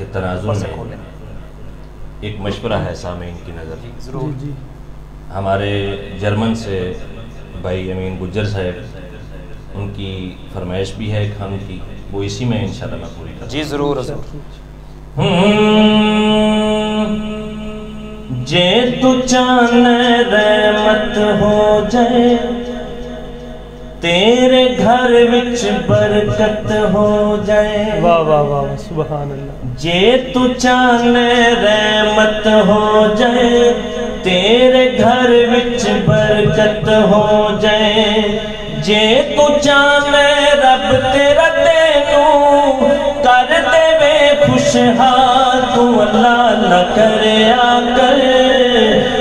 کے تناظر میں ایک مشورہ ہے سامعین کی نظر. ضرور. ہمارے جرمن سے بھائی امین گجر صاحب، ان کی فرمائش بھی ہے ایک ہم کی، وہ اسی میں انشاءاللہ میں پوری کروں. جی ضرور ضرور. جے تو چاہنے رحمت ہو جائے، تیرے گھر وچ برکت ہو جائے. واہ واہ واہ سبحان اللہ. جے تو چاہنے رحمت ہو جائے، تیرے گھر وچ برکت ہو جائے. جے تو چاہنے رب تیرا تینوں کر دے وے خوشحال، تو اللہ نہ کریا کر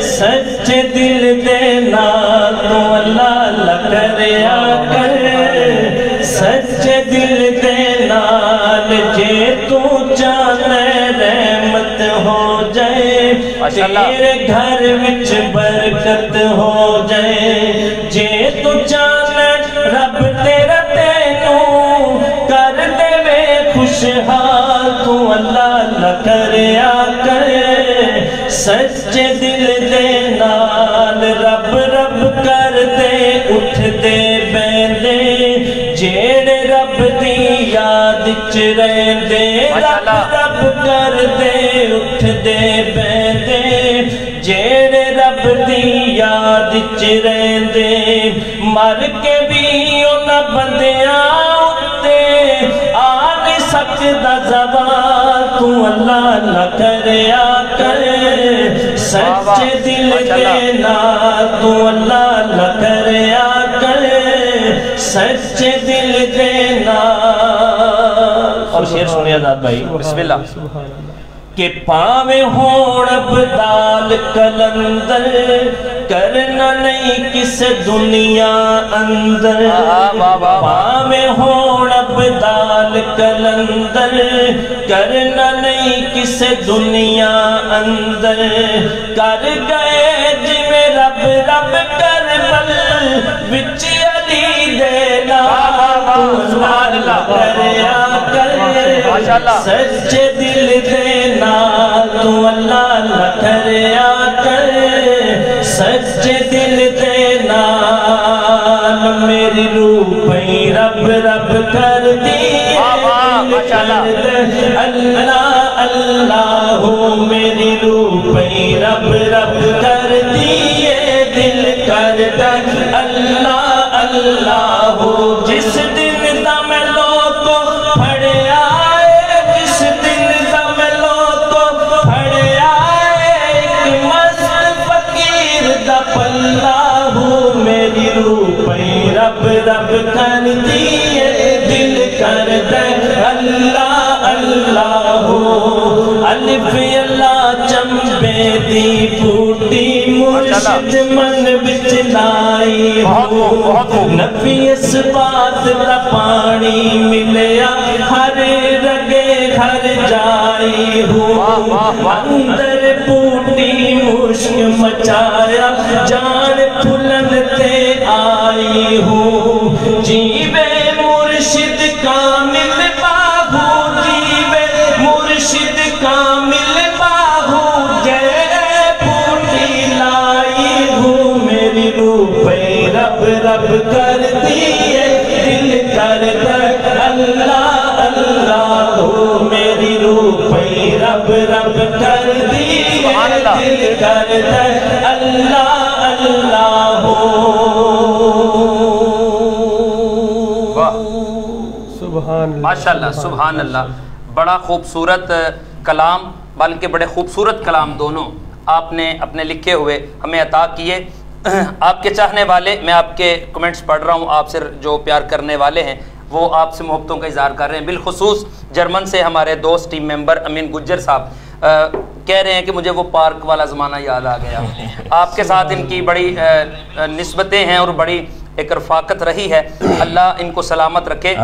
سچے دل دے نال، تو اللہ نہ کریا کر سچے دل دے نال. جے تو چاہنے رحمت ہو جائے، تیرے گھر وچ برکت ہو جائے. جے تو چاہنے رب تیرا تینوں کر دے وے خوشحال، تو اللہ نہ کریا کرے سچے دل دے نال. رب رب کر دے اٹھ دے بیندے، جیڑے رب دی یاد چ رہندے. رب رب کر دے اٹھ دے بیندے، جیڑے رب دی یاد چ رہندے. مر کے بھی انہاں بندیاں اُتے آ نہیں سکدا زوال، تو اللہ نہ کریا کر سچے دل دے نال، تو اللہ نہ کریا کر سچے دل دے نال. اور شعر سنیے آزاد بھائی، بسم اللہ. کہ پاویں ہون ابدال کلندر، کرنا نہیں کس دنیا اندر. پاویں ہون ابدال کلندر، کرنا نہیں کس دنیا اندر. کر گئے جویں رب رب کربل وچ علی دے نال، کریا کر سچے دل دے نال، تو اللہ نہ کریا کر سچے دل دے نال. میری روح پئی رب رب کر دی اللہ اللہ ہو. میری روح پئی رب رب کر دی دل کر دے اللہ اللہ ہو. جس دن دا میں لوگو پھڑیا ہے، جس دن دا میں لوگو پھڑیا ہے، ایک مست فقیر دا پلہ ہو. میری روح پئی رب رب کر دیئے دل کر دے اللہ اللہ ہو. الف اللہ چمبے دی بوٹی مرشد من بچ لائی ہو. نبی اس بات دا پانی ملیا ہر رگے گھر جائی ہو. اندر بوٹی مشک مچایا جان پھلن تے آئی ہو. جیوے مرشد کامل باہو، جیوے مرشد کامل باہو، جے بوٹی لائی ہو. میری روح پہ رب رب کر دیئے دل کر دے اللہ اللہ ہو. میری روح پہ رب رب کر دیئے دل کر دے اللہ اللہ ہو. ماشاءاللہ سبحان اللہ. بڑا خوبصورت کلام، بلکہ بڑے خوبصورت کلام دونوں آپ نے اپنے لکھے ہوئے ہمیں عطا کیے. آپ کے چاہنے والے، میں آپ کے کمنٹس پڑھ رہا ہوں، آپ سے جو پیار کرنے والے ہیں وہ آپ سے محبتوں کا اظہار کر رہے ہیں. بالخصوص جرمن سے ہمارے دوست ٹیم ممبر امین گجر صاحب کہہ رہے ہیں کہ مجھے وہ پارک والا زمانہ یاد آ گیا. آپ کے ساتھ ان کی بڑی نسبتیں ہیں اور بڑی ایک رفاقت رہی ہے. اللہ ان کو سلامت رکھے.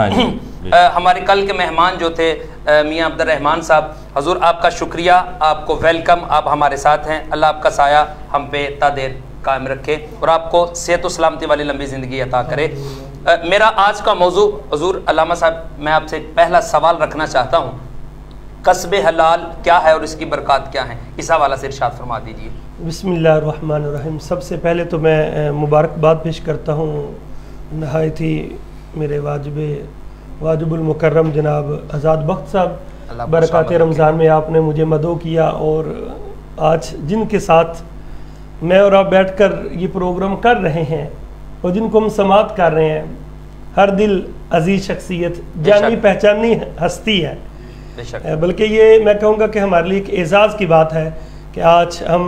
ہمارے کل کے مہمان جو تھے میاں عبد الرحمن صاحب، حضور آپ کا شکریہ، آپ کو ویلکم، آپ ہمارے ساتھ ہیں. اللہ آپ کا سایہ ہم پہ تا دیر قائم رکھے اور آپ کو صحت و سلامتی والی لمبی زندگی عطا کرے. میرا آج کا موضوع، حضور علامہ صاحب میں آپ سے پہلا سوال رکھنا چاہتا ہوں کسب حلال کیا ہے اور اس کی برکات کیا ہیں، اس حوالہ سے ارشاد فرما دیجیے۔ بسم اللہ الرحمن الرحیم۔ سب سے پہلے تو میں مبارکباد پیش کرتا ہوں نہایت ہی میرے واجب المکرم جناب آزاد بخت صاحب، برکات رمضان میں آپ نے مجھے مدعو کیا، اور آج جن کے ساتھ میں اور آپ بیٹھ کر یہ پروگرام کر رہے ہیں اور جن کو ہم سماعت کر رہے ہیں، ہر دل عزیز شخصیت، جانی پہچانی ہستی ہے، بلکہ یہ میں کہوں گا کہ ہمارے لیے ایک اعزاز کی بات ہے کہ آج ہم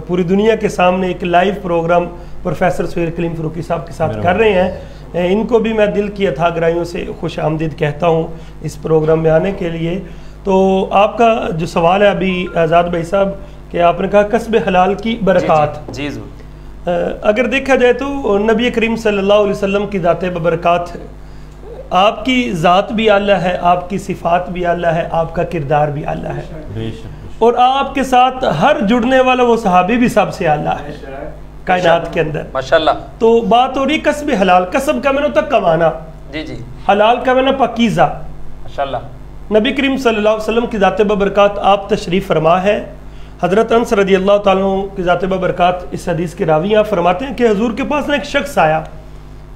پوری دنیا کے سامنے ایک لائیو پروگرام پروفیسر سہیل کلیم فاروقی صاحب کے ساتھ کر رہے ہیں۔ ان کو بھی میں دل کی اتھا گہرائیوں سے خوش آمدید کہتا ہوں اس پروگرام میں آنے کے لیے۔ تو آپ کا جو سوال ہے ابھی آزاد بھائی صاحب کہ آپ نے کہا کسب حلال کی برکات، جی اگر دیکھا جائے تو نبی کریم صلی اللہ علیہ وسلم کی ذات ببرکات، آپ کی ذات بھی اعلیٰ ہے، آپ کی صفات بھی اعلیٰ ہے، آپ کا کردار بھی اعلیٰ ہے، اور آپ کے ساتھ ہر جڑنے والا وہ صحابی بھی سب سے اعلیٰ ہے کائنات کے اندر، ماشاءاللہ۔ تو بات ہو رہی کسب حلال، کسب کا معنی ہوتا ہے کمانا، جی حلال کا معنی پاکیزہ۔ ماشاءاللہ۔ نبی کریم صلی اللہ علیہ وسلم کی ذات ببرکات آپ تشریف فرما ہے۔ حضرت انس رضی اللہ تعالیٰ عنہ کی ذات ببرکات اس حدیث کے راوی آپ فرماتے ہیں کہ حضور کے پاس ایک شخص آیا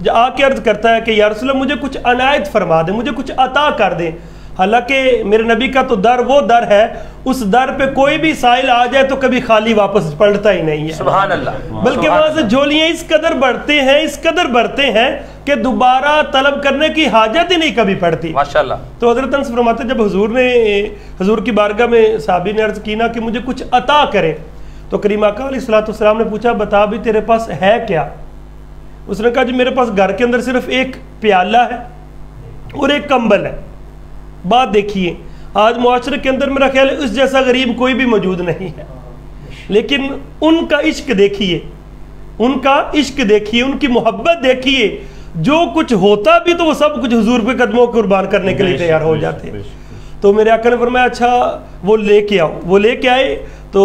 جو آ کے عرض کرتا ہے کہ یا رسول اللہ مجھے کچھ عنایت فرما دیں، مجھے کچھ عطا کر دیں، حالانکہ میرے نبی کا تو در وہ در ہے، اس در پہ کوئی بھی سائل آ جائے تو کبھی خالی واپس پلٹتا ہی نہیں ہے، سبحان اللہ، بلکہ وہاں سے جھولیاں اس قدر بڑھتے ہیں کہ دوبارہ طلب کرنے کی حاجت ہی نہیں کبھی پڑتی، ماشاءاللہ۔ تو حضرت انس فرماتے ہیں جب حضور کی بارگاہ میں صحابی نے عرض کی نا کہ مجھے کچھ عطا کرے، تو کریم آقا علیہ السلام نے پوچھا بتا بھی تیرے پاس ہے کیا؟ اس نے کہا جی میرے پاس گھر کے اندر صرف ایک پیالہ ہے اور ایک کمبل ہے۔ بات دیکھیے آج معاشرے کے اندر میرا خیال ہے اس جیسا غریب کوئی بھی موجود نہیں ہے، لیکن ان کا عشق دیکھیے، ان کی محبت دیکھیے، جو کچھ ہوتا بھی تو وہ سب کچھ حضور پہ قدموں کو قربان کرنے کے لیے تیار ہو جاتے ہیں۔ تو میرے آقا نے فرمایا اچھا وہ لے کے آؤ، وہ لے کے آئے تو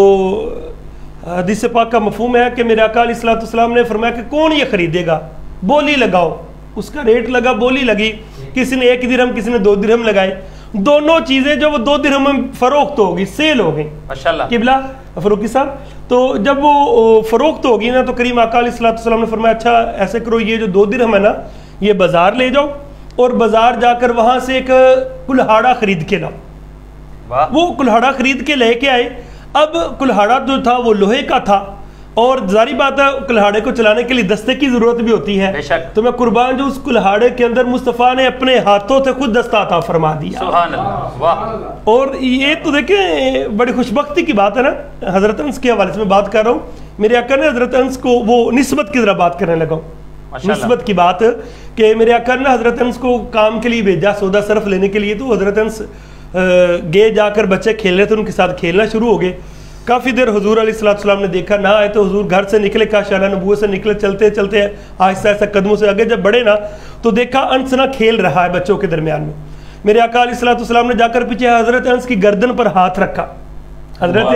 حدیث پاک کا مفہوم ہے کہ میرے آقا علیہ السلام نے فرمایا کہ کون یہ خریدے گا، بولی لگاؤ، اس کا ریٹ لگا، بولی لگی، کسی نے 1 درہم کسی نے 2 درہم لگائے، دونوں چیزیں جو وہ 2 درہم میں فروخت ہو گئی، سیل ہو گئی، ماشاءاللہ قبلہ فاروقی صاحب۔ تو جب وہ فروخت ہوگی نا تو کریم آقا علیہ السلام نے فرمایا اچھا ایسے کرو یہ جو 2 درہم ہے نا یہ بازار لے جاؤ اور بازار جا کر وہاں سے ایک کلہاڑا خرید کے لاؤ۔ وہ کلہاڑا خرید کے لے کے آئے۔ اب کلہاڑا جو تھا وہ لوہے کا تھا، اور ظاہری بات ہے کلہاڑے کو چلانے کے لیے دستے کی ضرورت بھی ہوتی ہے، تو میں قربان جو اس کلہاڑے کے اندر مصطفیٰ نے اپنے ہاتھوں سے خود دستہ عطا فرما دیا، سبحان اللہ، واہ۔ اور یہ تو دیکھیں بڑی خوشبختی کی بات ہے نا، حضرت انس کے حوالے سے میں بات کر رہا ہوں، میرے آقا نے حضرت انس کو وہ نسبت کی ذرا بات کرنے لگا ہوں، نسبت کی بات کہ میرے آقا نے حضرت انس کو کام کے لیے بھیجا سودا صرف لینے کے لیے، تو حضرت انس گئے، جا کر بچے کھیل رہے تھے ان کے ساتھ کھیلنا شروع ہو گئے۔ کافی دیر حضور علیہ السلام نے دیکھا نہ آئے تو حضور گھر سے نکلے، کاشانہ نبوت سے نکلے، چلتے چلتے آہستہ آہستہ قدموں سے آگے جب بڑھے نا تو دیکھا انس نہ کھیل رہا ہے بچوں کے درمیان میں۔ میرے آقا علیہ السلام نے جا کر پیچھے حضرت انس کی گردن پر ہاتھ رکھا، حضرت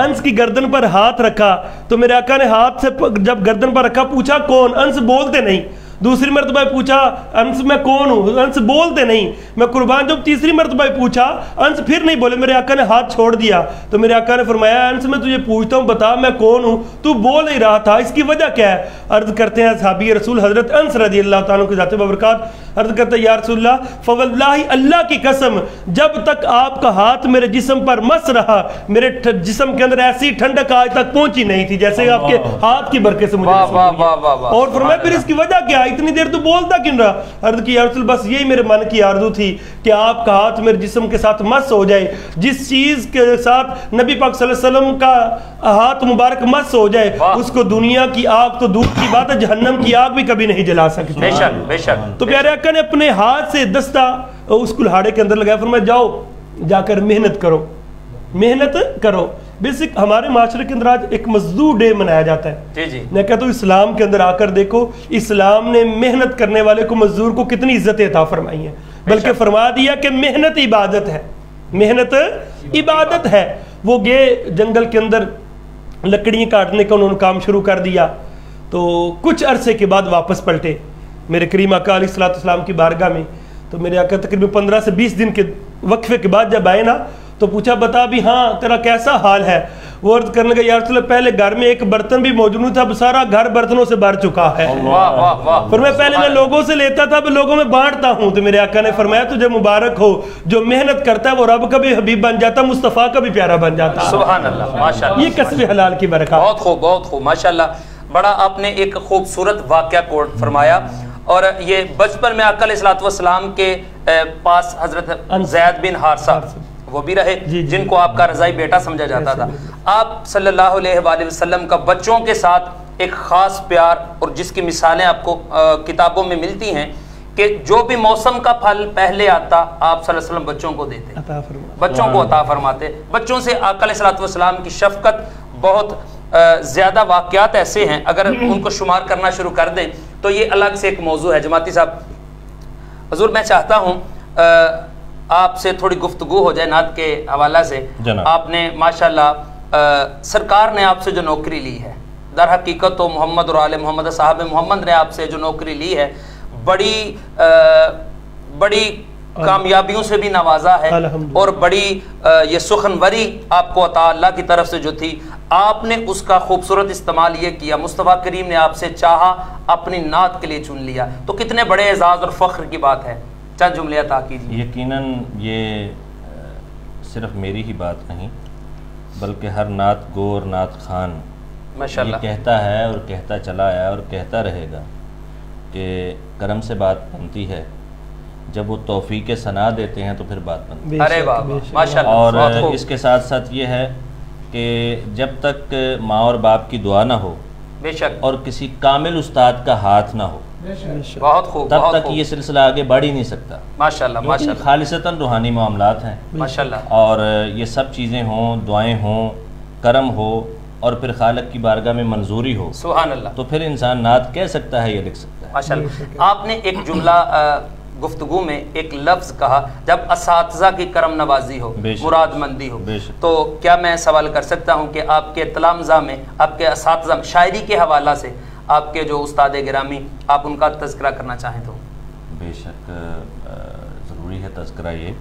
انس کی گردن پر ہاتھ رکھا، تو میرے آقا نے ہاتھ سے جب گردن پر رکھا پوچھا کون؟ انس بولتے نہیں۔ دوسری مرتبہ پوچھا انس میں کون ہوں؟ انس بولتے نہیں۔ میں قربان جب تیسری مرتبہ پوچھا انس پھر نہیں بولے، میرے آقا نے ہاتھ چھوڑ دیا، تو میرے آقا نے فرمایا انس میں تجھے پوچھتا ہوں بتا میں کون ہوں، تو بول نہیں رہا تھا، اس کی وجہ کیا ہے؟ عرض کرتے ہیں صحابی رسول حضرت انس رضی اللہ تعالیٰ کی ذات ببرکات، عرض کرتے ہیں یا رسول اللہ فواللہ اللہ کی قسم جب تک آپ کا ہاتھ میرے جسم پر مس رہا میرے جسم کے اندر ایسی ٹھنڈک آج تک پہنچی نہیں تھی جیسے آپ کے ہاتھ کی برکت سے مجھے اور فرمایا پھر اس کی وجہ کیا؟ اتنی دیر تو بولتا کیوں رہا؟ عرض کی یا رسول بس یہی میرے من کی آرزو تھی کہ آپ کا ہاتھ میرے جسم کے ساتھ مس ہو جائے، جس چیز کے ساتھ نبی پاک صلی اللہ علیہ وسلم کا ہاتھ مبارک مس ہو جائے اس کو دنیا کی آگ تو دور کی بات ہے جہنم کی آگ بھی کبھی نہیں جلا سکتی۔ بے شک بے شک۔ تو پیارے آقا نے اپنے ہاتھ سے دستہ اس کلہاڑے کے اندر لگایا، فرمایا جاؤ جا کر محنت کرو، محنت کرو۔ بیسک ہمارے معاشرے کے اندر آج ایک مزدور ڈے منایا جاتا ہے، جی میں کہتا ہوں اسلام کے اندر آ کر دیکھو اسلام نے محنت کرنے والے کو مزدور کو کتنی عزت عطا فرمائی ہے، بلکہ فرما دیا کہ محنت عبادت ہے، محنت عبادت ہے۔ وہ گئے جنگل کے اندر لکڑیاں کاٹنے کا انہوں نے کام شروع کر دیا، تو کچھ عرصے کے بعد واپس پلٹے میرے کریم آقا علیہ السلام کی بارگاہ میں، تو میرے آقا تقریباً 15 سے 20 دن کے وقفے کے بعد جب آئے نا تو پوچھا بتا بھی ہاں تیرا کیسا حال ہے؟ وہ عرض کرنے کا یا رسول اللہ پہلے گھر میں ایک برتن بھی موجود نہیں تھا، اب سارا گھر برتنوں سے بھر چکا ہے۔ پھر میں پہلے میں لوگوں سے لیتا تھا، اب لوگوں میں بانٹتا ہوں۔ تو میرے آقا نے فرمایا تجھے مبارک ہو، جو محنت کرتا ہے وہ رب کا بھی حبیب بن جاتا، مصطفیٰ کا بھی پیارا بن جاتا۔ سبحان اللہ، ماشاءاللہ، یہ کسب حلال کی برکات۔ بہت خوب، بہت خوب، ماشاءاللہ۔ بڑا آپ نے ایک خوبصورت واقعہ کوٹ فرمایا، اور یہ بچپن میں آقا علیہ السلام کے پاس حضرت زید بن حارثہ وہ بھی رہے جن کو آپ کا رضائی بیٹا سمجھا جاتا تھا۔ آپ صلی اللہ علیہ وآلہ وسلم کا بچوں کے ساتھ ایک خاص پیار، اور جس کی مثالیں آپ کو کتابوں میں ملتی ہیں کہ جو بھی موسم کا پھل پہلے آتا آپ صلی اللہ علیہ وسلم بچوں کو دیتے، بچوں کو عطا فرماتے۔ بچوں سے آقا علیہ السلام کی شفقت، بہت زیادہ واقعات ایسے ہیں، اگر ان کو شمار کرنا شروع کر دیں تو یہ الگ سے ایک موضوع ہے۔ جماعتی صاحب، حضور میں چاہتا ہوں آپ سے تھوڑی گفتگو ہو جائے نعت کے حوالہ سے۔ آپ نے ماشاءاللہ سرکار نے آپ سے جو نوکری لی ہے، در حقیقت تو محمد اور آل محمد صاحب محمد نے آپ سے جو نوکری لی ہے بڑی کامیابیوں سے بھی نوازا ہے، اور بڑی یہ سخنوری آپ کو عطا اللہ کی طرف سے جو تھی، آپ نے اس کا خوبصورت استعمال یہ کیا، مصطفیٰ کریم نے آپ سے چاہا، اپنی نعت کے لیے چن لیا، تو کتنے بڑے اعزاز اور فخر کی بات ہے۔ چند جملے عطا کیجیے۔ یقیناً یہ صرف میری ہی بات نہیں، بلکہ ہر نعت گو اور نعت خان یہ کہتا ہے اور کہتا چلا ہے اور کہتا رہے گا کہ کرم سے بات بنتی ہے، جب وہ توفیق ثنا دیتے ہیں تو پھر بات بنتی ہے۔ ارے واہ، ماشاءاللہ۔ اور اس کے ساتھ ساتھ یہ ہے کہ جب تک ماں اور باپ کی دعا نہ ہو، بے شک، اور کسی کامل استاد کا ہاتھ نہ ہو، بہت خوب، تب تک یہ سلسلہ آگے بڑھ ہی نہیں سکتا۔ ماشاءاللہ، ماشاءاللہ، خالصتاً روحانی معاملات ہیں، ماشاءاللہ، اور یہ سب چیزیں ہوں، دعائیں ہوں، کرم ہو، اور پھر خالق کی بارگاہ میں منظوری ہو، سبحان اللہ، تو پھر انسان نعت کہہ سکتا ہے، یہ لکھ سکتا ہے۔ ماشاءاللہ۔ آپ نے ایک جملہ گفتگو میں ایک لفظ کہا، جب اساتذہ کی کرم نوازی ہو، مراد مندی ہو، تو کیا میں سوال کر سکتا ہوں کہ آپ کے تلامذہ میں، آپ کے اساتذہ شاعری کے حوالہ سے آپ کے جو استاد گرامی، آپ ان کا تذکرہ کرنا چاہیں تو؟ بے شک ضروری ہے تذکرہ۔ یہ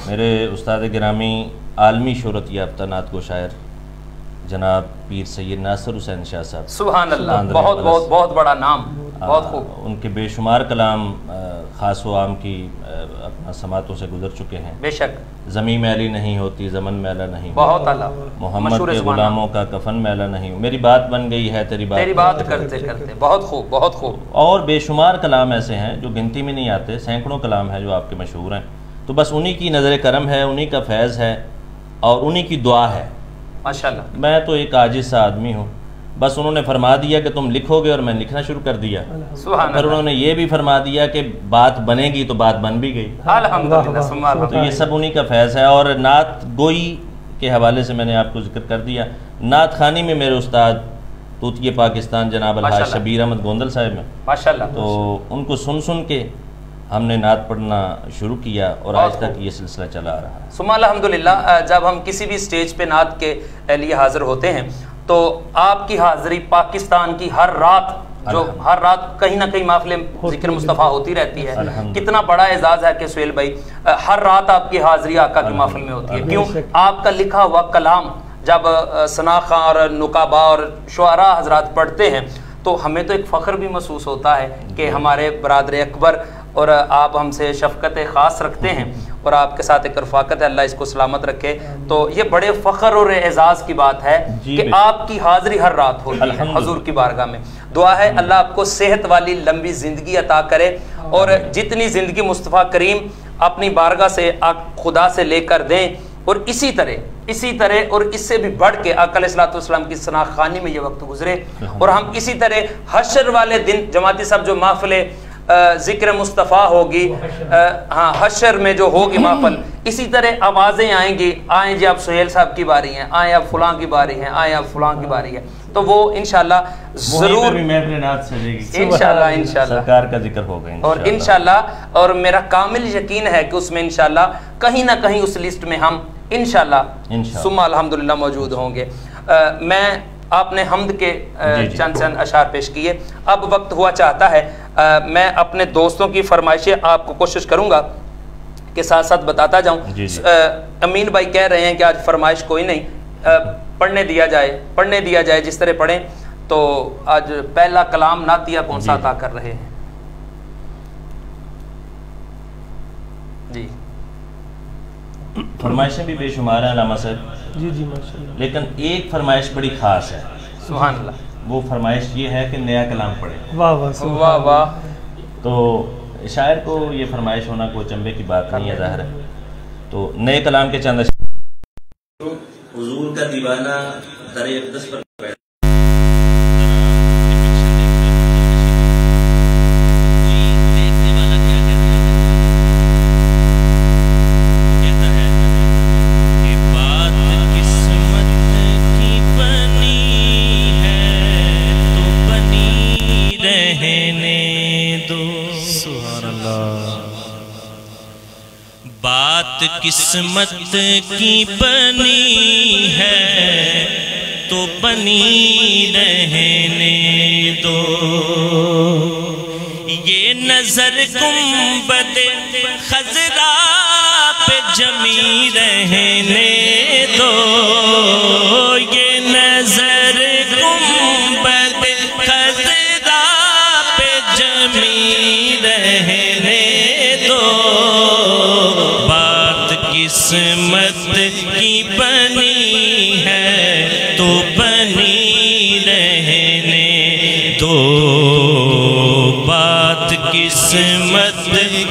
میرے استاد گرامی عالمی شہرت یافتہ نعت گو شاعر جناب پیر سید ناصر حسین شاہ صاحب، سبحان اللہ، بہت بہت بہت بڑا نام، بہت خوب۔ ان کے بے شمار کلام خاص و عام کی اپنا سماعتوں سے گزر چکے ہیں۔ بے شک، زمین میلی نہیں ہوتی، زمن میلا نہیں، بہت اعلیٰ، محمد کے غلاموں کا کفن میلا نہیں، میری بات بن گئی ہے تیری بات کرتے کرتے، بہت خوب، بہت خوب۔ اور بے شمار کلام ایسے ہیں جو گنتی میں نہیں آتے، سینکڑوں کلام ہیں جو آپ کے مشہور ہیں، تو بس انہی کی نظر کرم ہے، انہی کا فیض ہے، اور انہی کی دعا ہے۔ ماشاءاللہ، میں تو ایک عاجز سا آدمی ہوں، بس انہوں نے فرما دیا کہ تم لکھو گے، اور میں لکھنا شروع کر دیا۔ پھر انہوں نے یہ بھی فرما دیا کہ بات بنے گی، تو بات بن بھی گئی، الحمدللہ۔ تو یہ سب انہی کا فیض ہے۔ اور نعت گوئی کے حوالے سے میں نے آپ کو ذکر کر دیا، نعت خوانی میں میرے استاد توتیہ پاکستان جناب الحاج شبیر احمد گوندل صاحب ہیں، ماشاءاللہ، تو ان کو سن سن کے ہم نے نعت پڑھنا شروع کیا، اور آج تک یہ سلسلہ چلا آ رہا ہے۔ ثم الحمدللہ۔ جب ہم کسی بھی سٹیج پہ نعت کے لیے حاضر ہوتے ہیں تو آپ کی حاضری پاکستان کی ہر رات، جو ہر رات کہیں نہ کہیں محفل ذکر مصطفیٰ ہوتی رہتی ہے، کتنا بڑا اعزاز ہے کہ سہیل بھائی ہر رات آپ کی حاضری آقا کی محفل میں ہوتی ہے۔ کیوں؟ آپ کا لکھا ہوا کلام جب ثنا خاں اور نقابہ اور شعراء حضرات پڑھتے ہیں تو ہمیں تو ایک فخر بھی محسوس ہوتا ہے کہ ہمارے برادر اکبر اور آپ ہم سے شفقت خاص رکھتے ہیں، اور آپ کے ساتھ ایک رفاقت ہے، اللہ اس کو سلامت رکھے۔ تو یہ بڑے فخر اور اعزاز کی بات ہے کہ آپ کی حاضری ہر رات ہوتی ہے حضور کی بارگاہ میں۔ دعا ہے اللہ آپ کو صحت والی لمبی زندگی عطا کرے، اور جتنی زندگی مصطفیٰ کریم اپنی بارگاہ سے خدا سے لے کر دیں، اور اسی طرح اور اس سے بھی بڑھ کے آقا علیہ السلام کی ثنا خوانی میں یہ وقت گزرے، اور ہم اسی طرح حشر والے دن جماعتی صاحب جو محفل ذکر مصطفیٰ ہوگی، ہاں حشر میں جو ہوگی محفل، اسی طرح آوازیں آئیں گی، آئیں جی اب سہیل صاحب کی باری ہے، آئیں اب فلاں کی باری ہے، آئیں اب فلاں کی باری ہے، تو وہ انشاءاللہ ضرور انشاءاللہ سرکار کا ذکر ہوگا، اور انشاءاللہ، اور میرا کامل یقین ہے کہ اس میں انشاءاللہ کہیں نہ کہیں اس لسٹ میں ہم انشاءاللہ ثم الحمدللہ موجود ہوں گے۔ میں آپ نے حمد کے چند اشعار پیش کیے، اب وقت ہوا چاہتا ہے میں اپنے دوستوں کی فرمائشیں آپ کو کوشش کروں گا کے ساتھ ساتھ بتاتا جاؤں. امین بھائی کہہ رہے ہیں کہ آج فرمائش کوئی نہیں، پڑھنے دیا جائے جس طرح پڑھیں. تو آج پہلا کلام نعتیہ کون سا عطا کر رہے ہیں؟ جی فرمائشیں بھی بے شمار ہیں علامہ صاحب. جی ماشاءاللہ. لیکن ایک فرمائش بڑی خاص ہے. سبحان اللہ. وہ فرمائش یہ ہے کہ نیا کلام پڑھے. واہ واہ واہ واہ. تو شاعر کو یہ فرمائش ہونا کوئی چنبے کی بات نہیں ہے، ظاہر ہے. تو نئے کلام کے چند حضور کا دیوانہ در اقدس پر قسمت کی بنی ہے تو بنی رہنے دو. یہ نظر گنبد خضرا پہ جمی رہنے دو. یہ نظر گنبد خضرا پہ جمی رہنے دو. قسمت کی بنی ہے تو بنی رہنے دو. بات قسمت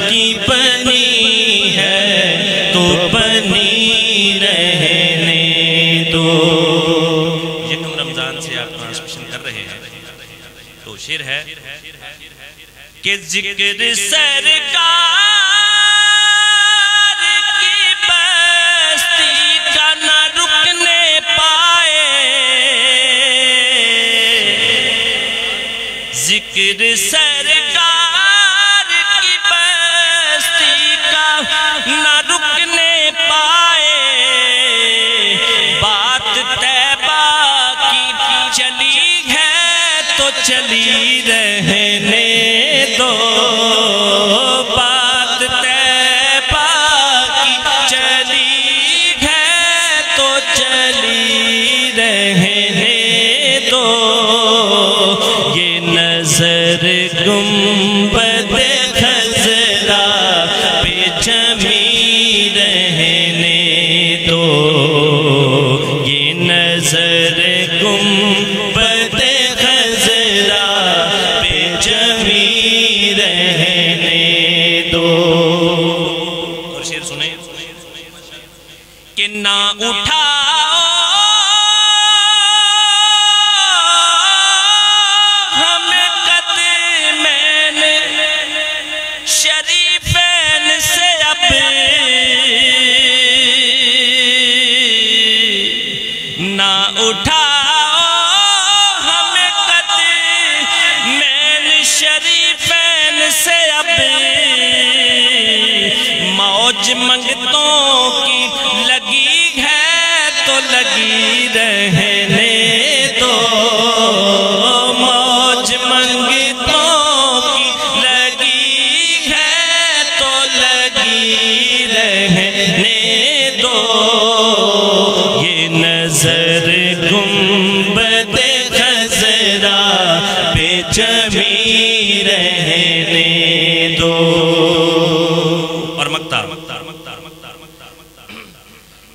کی بنی ہے تو بنی رہنے دو. یکم رمضان سے آپ ٹرانسمیشن کر رہے ہیں تو شعر ہے کہ ذکر سرکار ذکر سرکار کی بستی کا نہ رکنے پائے. بات طیبہ کی چلی ہے تو چلی رہنے دو. بات طیبہ کی چلی ہے تو چلی رہنے دو. نظر گنبد خضرا پہ جمی رہنے دو. یہ نظر گنبد خضرا پہ جمی رہنے دو. اور شعر سنیں کہ نہ اٹھا منگتوں کی لگی ہے تو لگی رہنے دو. موج منگتوں کی لگی ہے تو لگی رہنے دو. یہ نظر گنبد خضرا پہ جمی رہنے دو.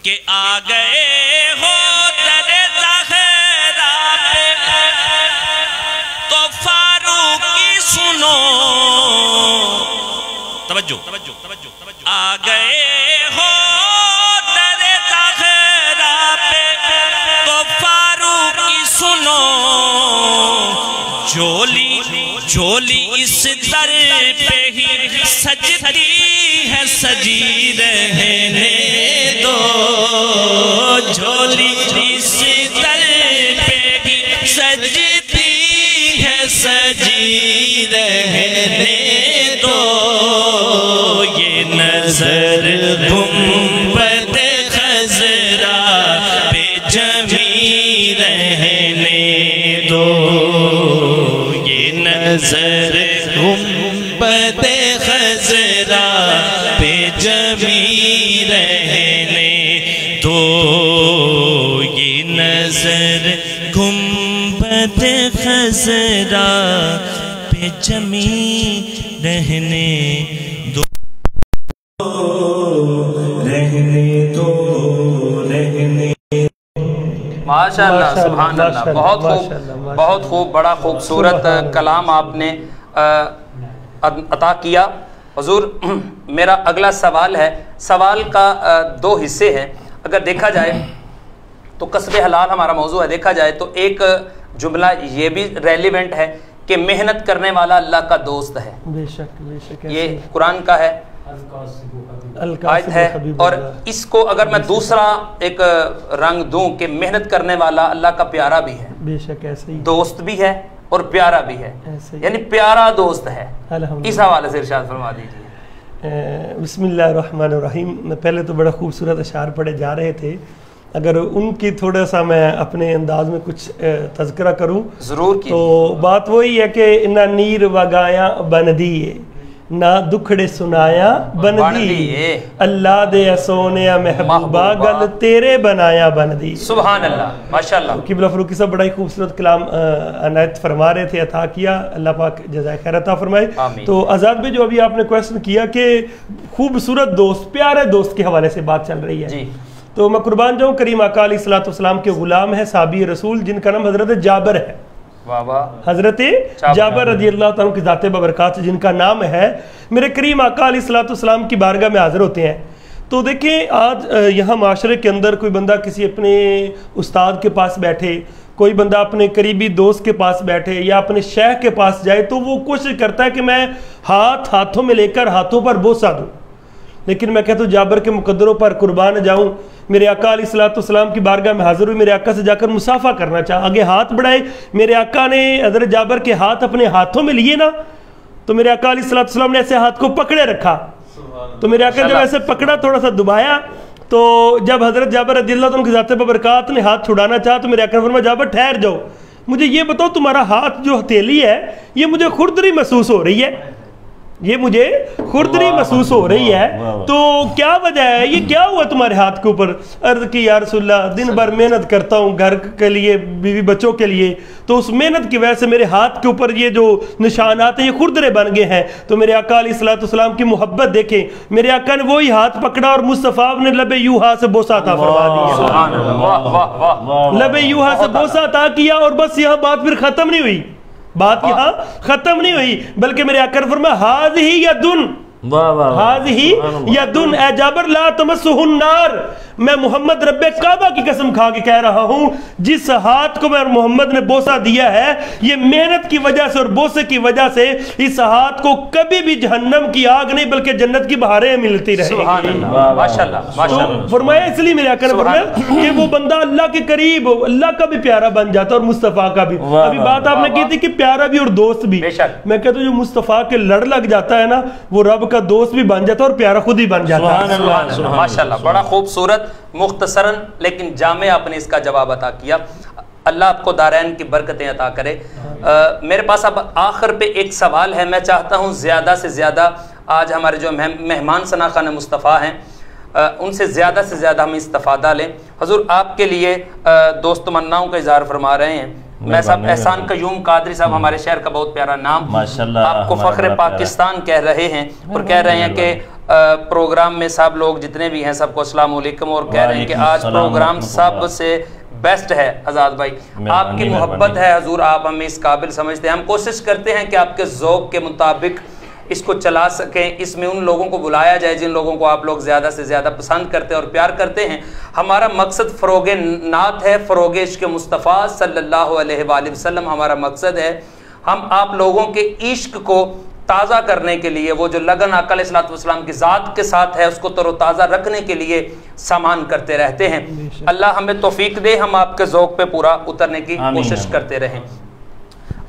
کہ آ گئے ہو در زہرا پہ تو فاروقی سنو. توجہ. آ گئے ہو در زہرا پہ تو فاروقی سنو. جھولی اس در پہ ہی سجتی ہے سجی رہنے دو. جھولی اس در پہ ہی سجتی ہے سجی رہنے دو. یہ نظر گنبد خضرا پہ جمی رہنے دو. یہ نظر گنبد خضرا پہ جمی تو یہ نظر گنبد خضرا پہ جمی رہنے دو، رہنے دو، رہنے۔ ماشاءاللہ، سبحان اللہ، بہت خوب، بہت خوب، بڑا خوبصورت کلام آپ نے عطا کیا حضور۔ میرا اگلا سوال ہے، سوال کا دو حصے ہیں۔ اگر دیکھا جائے تو کسب حلال ہمارا موضوع ہے، دیکھا جائے تو ایک جملہ یہ بھی ریلیونٹ ہے کہ محنت کرنے والا اللہ کا دوست ہے، بے شک بے شک، یہ قرآن کا ہے، آیت ہے۔ اور اس کو اگر میں دوسرا ایک رنگ دوں کہ محنت کرنے والا اللہ کا پیارا بھی ہے، بے شک ایسے ہی، دوست بھی ہے اور پیارا بھی ہے، یعنی پیارا دوست ہے، اس حوالے سے ارشاد فرما دیجیے۔ بسم اللہ الرحمن الرحیم۔ پہلے تو بڑا خوبصورت اشعار پڑھے جا رہے تھے، اگر ان کی تھوڑا سا میں اپنے انداز میں کچھ تذکرہ کروں ضرور کی، تو بات وہی ہے کہ نہ نیر وگایا بن دیے، نہ دکھڑے سنایا بن دیے، اللہ دے سونیا محبوبہ گل تیرے بنایا بن دی۔ سبحان اللہ، ماشاءاللہ۔ قبلہ فروکی صاحب بڑا ہی خوبصورت کلام عنایت فرما رہے تھے، عطا کیا، اللہ پاک جزائے خیر عطا فرمائے۔ تو آزاد بھائی جو ابھی آپ نے کویسچن کیا کہ خوبصورت دوست، پیارے دوست کے حوالے سے بات چل رہی ہے، تو میں قربان جاؤں، کریم آقا علیہ الصلوۃ والسلام کے غلام ہے، صحابی رسول، جن کا نام حضرت جابر ہے، حضرت جابر رضی اللہ تعالیٰ کی ذات ببرکات جن کا نام ہے، میرے کریم آقا علیہ الصلوۃ والسلام کی بارگاہ میں حاضر ہوتے ہیں۔ تو دیکھیں آج یہاں معاشرے کے اندر کوئی بندہ کسی اپنے استاد کے پاس بیٹھے، کوئی بندہ اپنے قریبی دوست کے پاس بیٹھے یا اپنے شیخ کے پاس جائے تو وہ کوشش کرتا ہے کہ میں ہاتھوں میں لے کر ہاتھوں پر بوسہ دوں، لیکن میں کہتا ہوں جابر کے مقدروں پر قربان جاؤں، میرے آقا علیہ الصلوۃ والسلام کی بارگاہ میں حاضر ہوئی، میرے آقا سے جا کر مصافحہ کرنا چاہا، آگے ہاتھ بڑھائے، میرے آقا نے حضرت جابر کے ہاتھ اپنے ہاتھوں میں لیے نا، تو میرے آقا علیہ الصلوۃ والسلام نے ایسے ہاتھ کو پکڑے رکھا، تو میرے آقا جب ایسے پکڑا، تھوڑا سا دبایا، تو جب حضرت جابر رضی اللہ عنہ کی ذات ببرکات نے ہاتھ چھڑانا چاہا تو میرے آقا نے فرمایا جابر ٹھہر جاؤ، مجھے یہ بتاؤ تمہارا ہاتھ جو ہتھیلی ہے یہ مجھے خردری محسوس ہو رہی ہے، یہ مجھے خردری محسوس ہو رہی ہے، تو کیا وجہ ہے، یہ کیا ہوا تمہارے ہاتھ کے اوپر؟ عرض کی یا رسول اللہ دن بھر محنت کرتا ہوں گھر کے لیے، بیوی بچوں کے لیے، تو اس محنت کی وجہ سے میرے ہاتھ کے اوپر یہ جو نشانات ہیں یہ خردرے بن گئے ہیں۔ تو میرے آقا علیہ الصلوۃ والسلام کی محبت دیکھیں، میرے آقا نے وہی ہاتھ پکڑا اور مصطفیٰ نے لب یوحا سے بوسہ عطا فرما دیا، لب یوحا سے بوسہ عطا کیا، اور بس یہاں بات پھر ختم نہیں ہوئی، بات یہاں ختم نہیں ہوئی، بلکہ میرے آقا نے فرمایا ہاذہ یدن، ہاذہ یدن، اے جابر لا تمسہ النار، میں محمد رب کعبہ کی قسم کھا کے کہہ رہا ہوں جس ہاتھ کو میں محمد نے بوسہ دیا ہے یہ محنت کی وجہ سے اور بوسے کی وجہ سے اس ہاتھ کو کبھی بھی جہنم کی آگ نہیں بلکہ جنت کی بہاریں ملتی رہیں گی۔ تو فرمایا اس لیے میرے آقا نے فرمایا کہ وہ بندہ اللہ کے قریب اللہ کا بھی پیارا بن جاتا ہے اور مصطفیٰ کا بھی۔ ابھی بات آپ نے کی تھی کہ پیارا بھی اور دوست بھی، میں کہتا ہوں جو مصطفیٰ کے لڑ لگ جاتا ہے نا وہ رب کا دوست بھی بن جاتا ہے اور پیارا خود ہی بن جاتا ہے۔ ماشاءاللہ، بڑا خوبصورت، مختصراً لیکن جامع آپ نے اس کا جواب عطا کیا، اللہ آپ کو دارین کی برکتیں عطا کرے۔ میرے پاس اب آخر پہ ایک سوال ہے، میں چاہتا ہوں زیادہ سے زیادہ آج ہمارے جو مہمان شناخان مصطفیٰ ہیں ان سے زیادہ ہم استفادہ لیں۔ حضور آپ کے لیے دوست تمناؤں کا اظہار فرما رہے ہیں، میں صاحب احسان قیوم قادری صاحب، ہمارے شہر کا بہت پیارا نام، آپ کو فخر پاکستان کہہ رہے ہیں، اور کہہ رہے ہیں کہ پروگرام میں سب لوگ جتنے بھی ہیں سب کو السلام علیکم، اور کہہ رہے ہیں کہ آج پروگرام سب سے بیسٹ ہے۔ آزاد بھائی آپ کی محبت ہے حضور، آپ ہمیں اس قابل سمجھتے ہیں، ہم کوشش کرتے ہیں کہ آپ کے ذوق کے مطابق اس کو چلا سکیں، اس میں ان لوگوں کو بلایا جائے جن لوگوں کو آپ لوگ زیادہ سے زیادہ پسند کرتے ہیں اور پیار کرتے ہیں۔ ہمارا مقصد فروغ نعت ہے، فروغ عشق مصطفیٰ صلی اللہ علیہ وآلہ وسلم ہمارا مقصد ہے۔ ہم آپ لوگوں کے عشق کو تازہ کرنے کے لیے، وہ جو لگن آقا علیہ الصلوۃ والسلام کی ذات کے ساتھ ہے اس کو تر و تازہ رکھنے کے لیے سامان کرتے رہتے ہیں۔ اللہ ہمیں توفیق دے، ہم آپ کے ذوق پہ پورا اترنے کی کوشش کرتے رہیں۔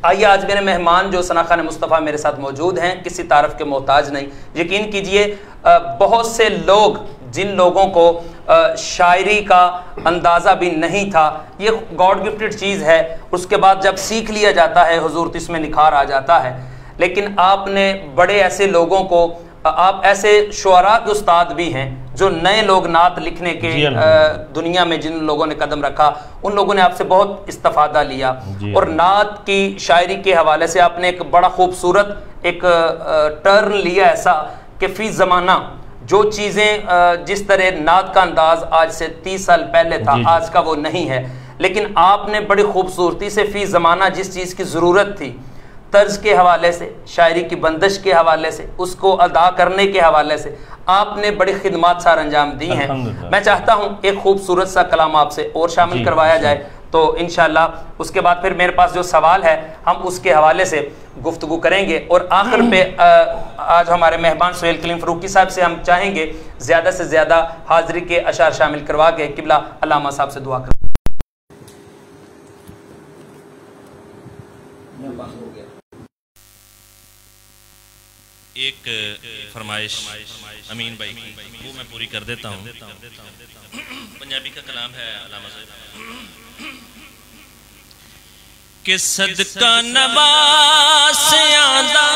آئیے آج میرے مہمان جو شناخان مصطفیٰ میرے ساتھ موجود ہیں کسی تعارف کے محتاج نہیں، یقین کیجئے بہت سے لوگ جن لوگوں کو شاعری کا اندازہ بھی نہیں تھا، یہ گاڈ گفٹڈ چیز ہے، اس کے بعد جب سیکھ لیا جاتا ہے حضور تو اس میں نکھار آ جاتا ہے، لیکن آپ نے بڑے ایسے لوگوں کو آپ ایسے شعراء کے استاد بھی ہیں جو نئے لوگ نعت لکھنے کے دنیا میں جن لوگوں نے قدم رکھا ان لوگوں نے آپ سے بہت استفادہ لیا، اور نعت کی شاعری کے حوالے سے آپ نے ایک بڑا خوبصورت ایک ٹرن لیا ایسا کہ فی زمانہ جو چیزیں جس طرح نعت کا انداز آج سے 30 سال پہلے تھا آج کا وہ نہیں ہے، لیکن آپ نے بڑی خوبصورتی سے فی زمانہ جس چیز کی ضرورت تھی طرز کے حوالے سے، شاعری کی بندش کے حوالے سے، اس کو ادا کرنے کے حوالے سے آپ نے بڑی خدمات سار انجام دی ہیں۔ میں چاہتا ہوں ایک خوبصورت سا کلام آپ سے اور شامل کروایا جائے تو انشاءاللہ اس کے بعد پھر میرے پاس جو سوال ہے ہم اس کے حوالے سے گفتگو کریں گے، اور آخر پہ آج ہمارے مہمان سہیل کلیم فروکی صاحب سے ہم چاہیں گے زیادہ سے زیادہ حاضری کے اشعار شامل کروا کے قبلہ علامہ صاحب سے دعا کریں۔ ایک فرمائش امین بھائی کی وہ میں پوری کر دیتا ہوں، پنجابی کا کلام ہے علامہ صاحب کہ صدقہ نواز آندا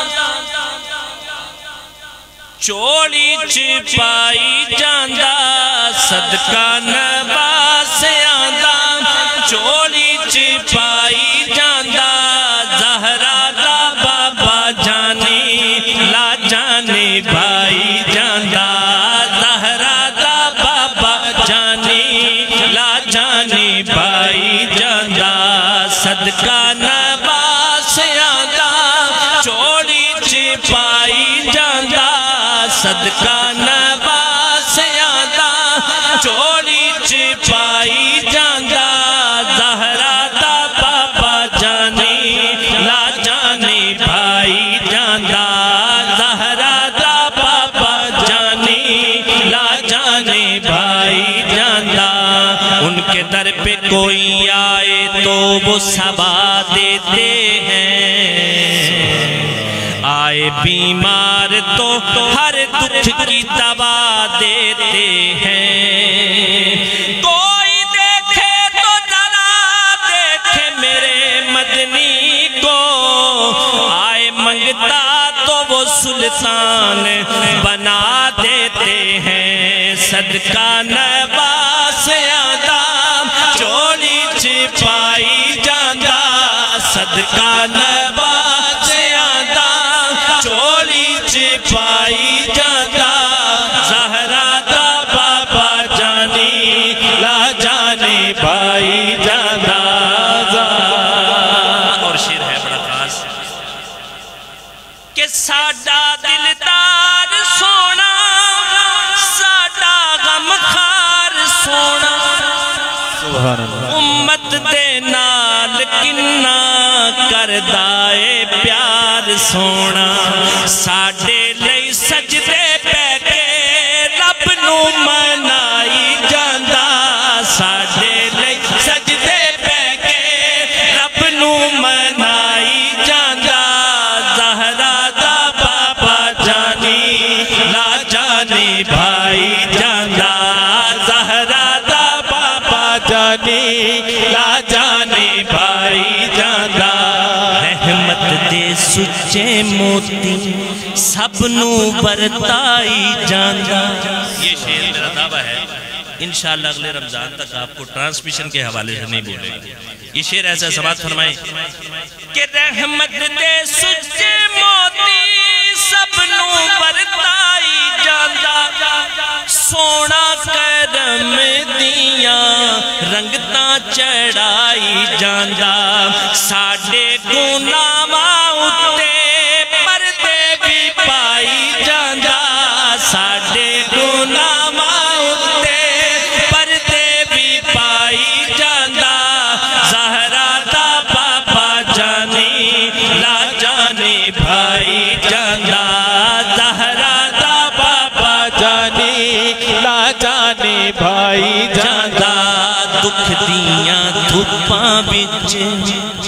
چوڑی چپائی جاندا، صدقہ نواز آندا چوڑی چپائی جاندا، زہرا دا بابا جانی لا جانی بھائی جاندا، زہرا دا بابا جانی لا جانی بھائی جاندا، صدقہ نواز آندا چوڑی چپائی جاندا، صدقہ نواز آندا چوڑی چپائی جاندا، زہرا دا بابا جانی لا جانی بھائی جاندا، زہرا دا بابا جانی لا جانی بھائی جاندا، ان کے در پہ کوئی آئے تو وہ صبا دیتے ہیں، آئے بیمار تو ہر دکھ کی دوا دیتے ہیں، کوئی دیکھے تو ذرا دیکھے میرے مدنی کو، آئے منگتا تو وہ سلطان بنا دیتے ہیں، صدقہ نواز آندا چوڑی چپائی جاندا، صدقہ نواز آندا چوڑی چپائی جاندا، زہرا دا بابا جانی لا جانی بھائی جاندا، اور شعر ہے بڑا خاص کہ ساڈا دلدار سونا ساڈا غمخار سونا، امت دے نال کنا کردا اے پیار سونا، ساڈے لئی سجدے پہ کے رب نو منائی جاندا، ساڈے لئی سجدے پہ کے رب نو منائی جاندا، زہرا دا بابا جانی لا جانی بھائی جاندا، زہرا دا بابا جانی لا جانی بھائی جاندا، رحمت دے سچے موتی سب نو برتائی جاندا۔ یہ شعر میرا دعویٰ ہے انشاءاللہ اگلے رمضان تک آپ کو ٹرانسمیشن کے حوالے سے نہیں بولے گا، یہ شعر ایسا سماعت فرمائیں کہ رحمت دے سچے موتی سب نو برتائی جاندا، سونا کرم دیاں رنگتاں چڑھائی جاندا، ساڈے گناہاں اُتے پردے بھی پائی جاندا، ساڈے گناہاں اُتے پردے بھی پائی جاندا، زہرا دا بابا جانی لا جانی بھائی جاندا، زہرا دا بابا جانی لا جانی بھائی جاندا، دکھ دیاں دھوپاں وچ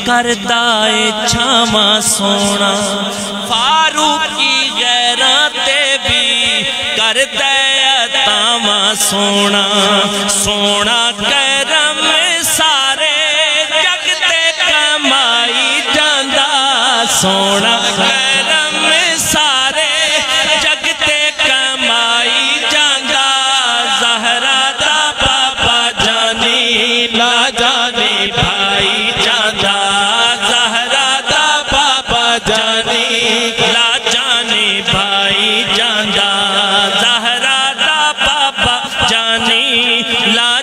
کردا اے چھاواں سونا، فاروقی غیراں تے بھی کردا اے عطاواں سونا، سونا کرم سارے جگ تے کمائی جاندا، سونا کرم سارے جگ تے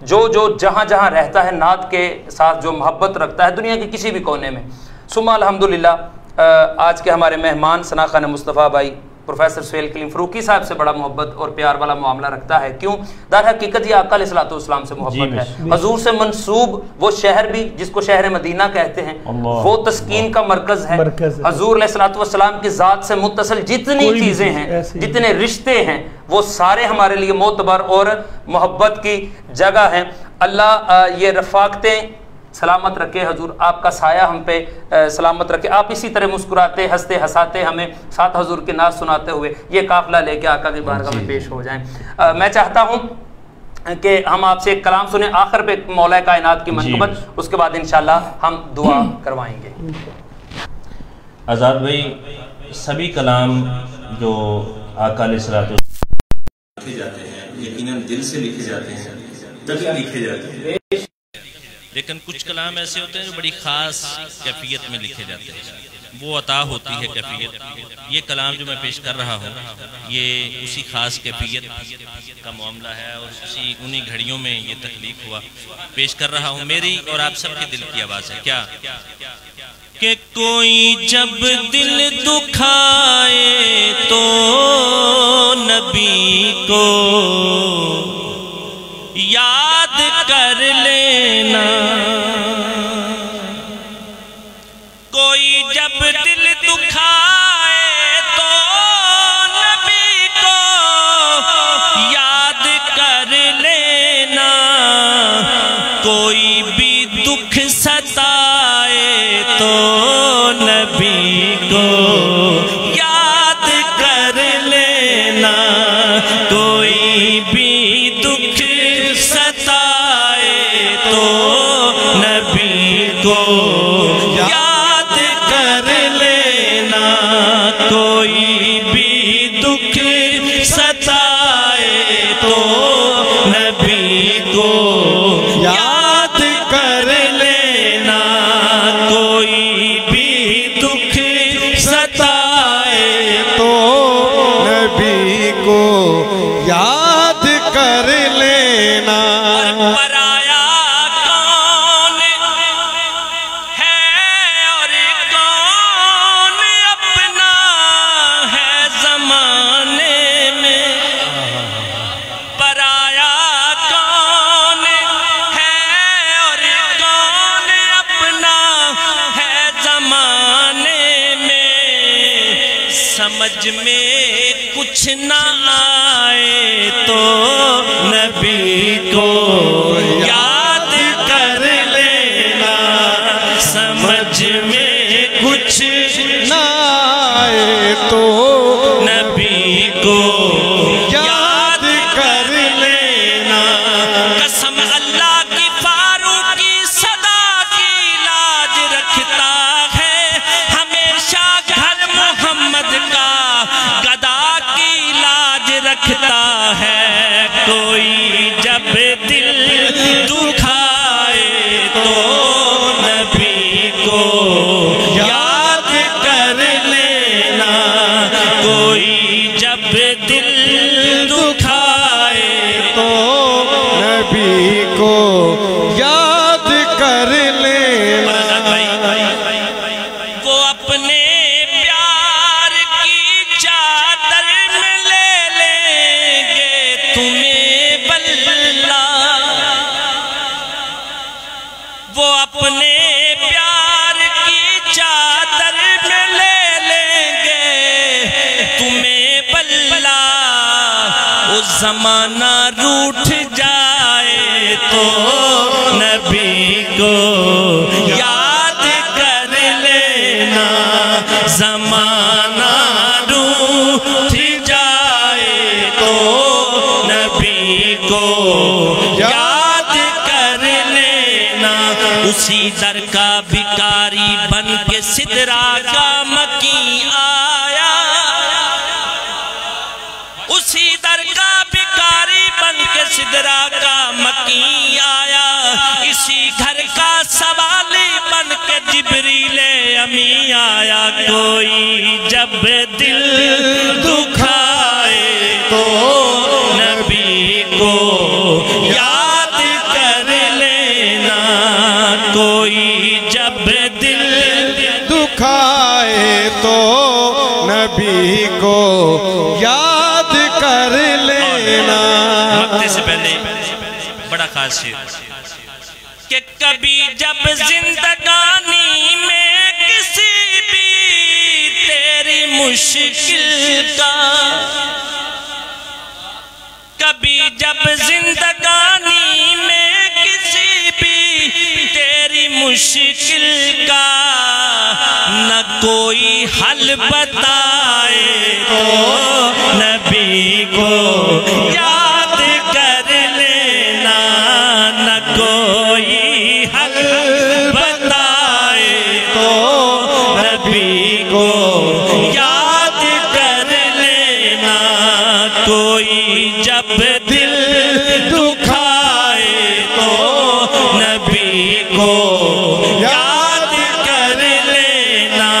جو جہاں جہاں رہتا ہے نعت کے ساتھ جو محبت رکھتا ہے دنیا کے کسی بھی کونے میں. ثم الحمدللہ آج کے ہمارے مہمان ثنا خان مصطفیٰ بھائی پروفیسر سہیل کلیم فروکی صاحب سے بڑا محبت اور پیار والا معاملہ رکھتا ہے. کیوں؟ در حقیقت یہ آقا علیہ الصلوۃ والسلام سے محبت ہے. حضور سے منسوب وہ شہر بھی جس کو شہر مدینہ کہتے ہیں وہ تسکین کا مرکز ہے. حضور علیہ الصلوۃ والسلام کی ذات سے متصل جتنی چیزیں ہیں جتنے رشتے ہیں وہ سارے ہمارے لیے معتبر اور محبت کی جگہ ہیں. اللہ یہ رفاقتیں سلامت رکھے. حضور آپ کا سایہ ہم پہ سلامت رکھے. آپ اسی طرح مسکراتے ہنستے ہنساتے ہمیں ساتھ حضور کی نعت سناتے ہوئے یہ قافلہ لے کے آقا کی بارگاہ میں پیش ہو جائیں. میں چاہتا ہوں کہ ہم آپ سے ایک کلام سنیں آخر پہ مولا کائنات کی منقبت, اس کے بعد انشاءاللہ ہم دعا کروائیں گے. آزاد بھائی, سبھی کلام جو آقا علیہ الصلوۃ والسلام لکھے جاتے ہیں یقیناً دل سے لکھے جاتے ہیں تبھی لکھے جاتے ہیں, لیکن کچھ کلام ایسے ہوتے ہیں جو بڑی خاص کیفیت میں لکھے جاتے ہیں, وہ عطا ہوتی ہے کیفیت. یہ کلام جو میں پیش کر رہا ہوں یہ اسی خاص کیفیت کا معاملہ ہے اور انہی گھڑیوں میں یہ تخلیق ہوا. پیش کر رہا ہوں, میری اور آپ سب کے دل کی آواز ہے. کیا کہ کوئی جب دل دکھائے تو نبی کو یاد کر لینا, کوئی جب دل دکھائے تو نبی کو یاد کر لینا, کوئی بھی دکھ ستائے تو نبی کو یاد کر لینا, کوئی بھی دکھ ستائے تو نبی کو یاد کر لینا, کوئی بھی دکھ ستائے تو نبی کو یاد کر لینا, کوئی بھی دکھ ستائے تو نبی کو یاد کر لینا. پرایا کون ہے اور کون اپنا ہے زمانے میں, پرایا کون ہے اور کون اپنا ہے زمانے میں, سمجھ میں کچھ نہ آئے تو نبی کو یاد کر لینا, سمجھ میں کچھ نہ آئے تو نبی کو یاد کر لینا. قسم اللہ کی فاروقی صدا کی لاج رکھتا ہے, ہمیشہ گھر محمد کا گدا کی لاج رکھتا ہے, کوئی جب دل دکھائے تو نبی کو یاد کر لینا, کوئی جب دل دکھائے تو نبی کو یاد کر لینا. وہ اپنے پیار کی چادر میں لے لیں گے تمہیں بلّا, وہ اپنے پیار کی چادر میں لے لیں گے تمہیں بلّا, اس زمانہ روٹھ جائے تو نبی کو یاد کر لینا, زمانہ روٹھ جائے تو نبی کو یاد کر لینا. اسی در کا بھکاری بن کے سدرا کا مکی آیا, اسی در کا بھکاری بن کے سدرا کا مکی آیا, اسی گھر کا سوالی بن کے جبریل امی آیا, کوئی جب دل دکھائے تو نبی کو یاد حاشر کہ کبھی جب زندگانی میں کسی بھی تیری مشکل کا، کبھی جب زندگانی میں کسی بھی تیری مشکل کا نہ کوئی حل بتائے تو نبی کو یاد کر لینا، نہ کوئی حل بتائے تو نبی کو یاد کر لینا، کوئی جب دل دکھائے تو نبی کو یاد کر لینا،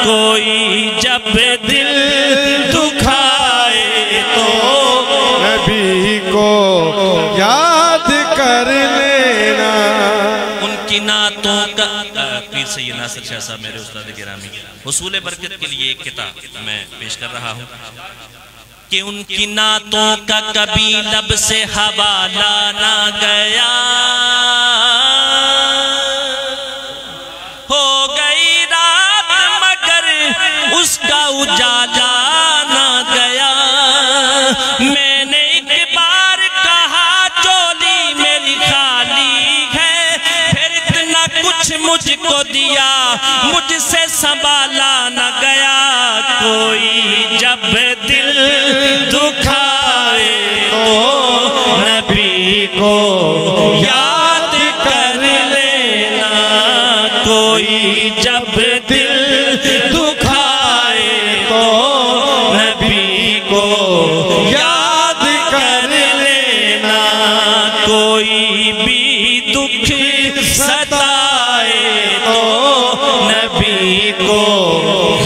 کوئی جب دل دکھائے تو نبی کو یاد کر لینا۔ ان کی نعتوں کا پیر سید ناصر شاہ صاحب میرے استاد گرامی، حصول برکت کے لیے ایک کتاب میں پیش کر رہا ہوں کہ ان کی نعتوں کا کبھی لب سے حوالہ نہ گیا، ہو گئی رات مگر اس کا اجالا نہ گیا۔ میں نے ایک بار کہا چولی میری خالی ہے، پھر اتنا کچھ مجھ کو دیا مجھ سے سنبھالا نہ گیا، کوئی جب دل دکھائے تو نبی کو یاد کر لینا، کوئی جب دل دکھائے تو نبی کو یاد کر لینا، کوئی بھی دکھ ستائے تو نبی کو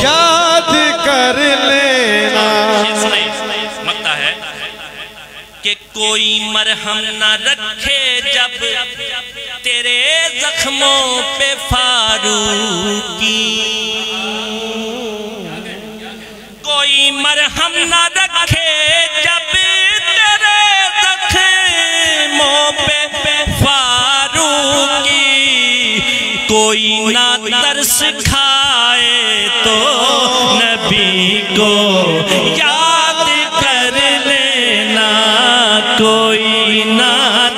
یاد کر لینا۔ مگتا ہے کہ کوئی مرہم نہ رکھے جب تیرے زخموں پہ فاروقی، کوئی مرہم نہ رکھے جب تیرے زخموں پہ فاروقی، کوئی نہ ترس کھائے تو نبی کو یاد کر لینا، کوئی نہ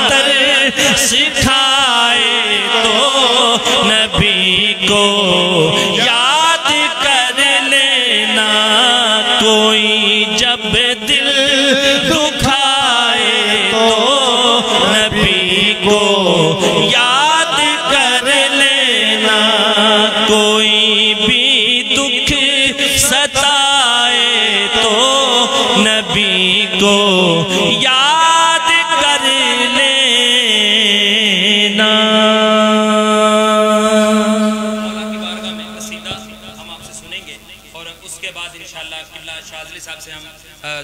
ترس کھائے تو نبی کو یاد کر لینا، کوئی جب دل دکھائے تو نبی کو یاد کر لینا، کوئی بھی دکھ ستائے تو نبی کو یاد کر لینا۔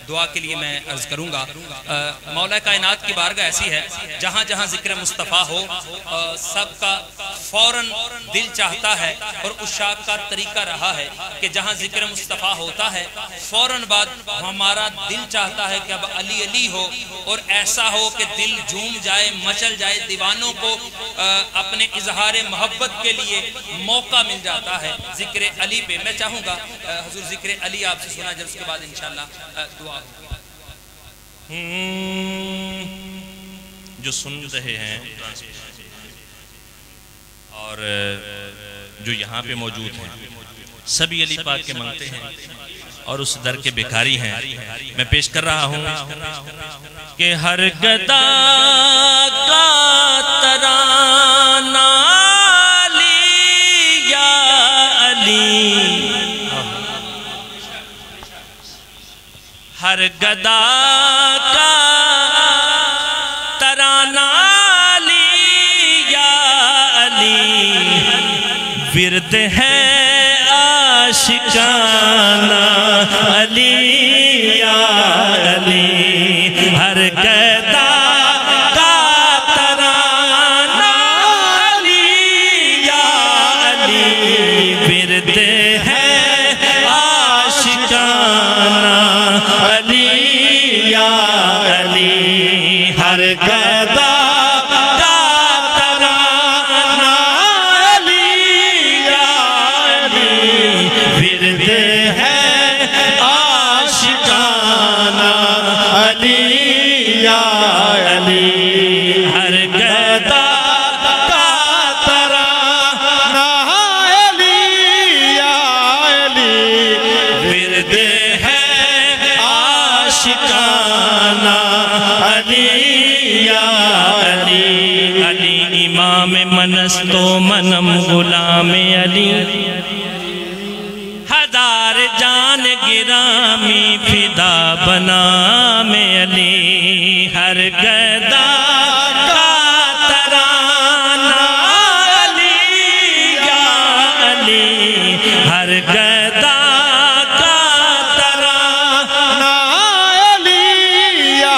دعا کے لیے میں عرض کروں گا، مولا کائنات کی بارگاہ ایسی ہے جہاں جہاں ذکر مصطفیٰ ہو سب کا فوراً دل چاہتا ہے، اور عشاق کا طریقہ رہا ہے کہ جہاں ذکر مصطفیٰ ہوتا ہے فوراً بعد ہمارا دل چاہتا ہے کہ اب علی علی ہو، اور ایسا ہو کہ دل جھوم جائے، مچل جائے، دیوانوں کو اپنے اظہار محبت کے لیے موقع مل جاتا ہے ذکر علی پہ۔ میں چاہوں گا حضور ذکر علی آپ سے سنا جائے، اس کے بعد انشاءاللہ دعا جو سن رہے ہیں اور جو یہاں پہ موجود ہیں سبھی علی پاک کے منگتے ہیں اور اس در کے بیکاری ہیں۔ میں پیش کر رہا ہوں کہ ہر گدا کا ترانہ علی یا علی، ہر گدا کا ترانہ علی یا علی، ورد ہے عاشقانہ علی یا علی، ہر گدا کا ترانہ علی یا علی، ورد ہے عاشقانہ علی یا علی، ہر گدا امام منستو منم غلام علی ہزار جان گرامی فدا بنام علی ہر گدا کا ترانہ علی یا علی ہر گدا کا ترانہ علی یا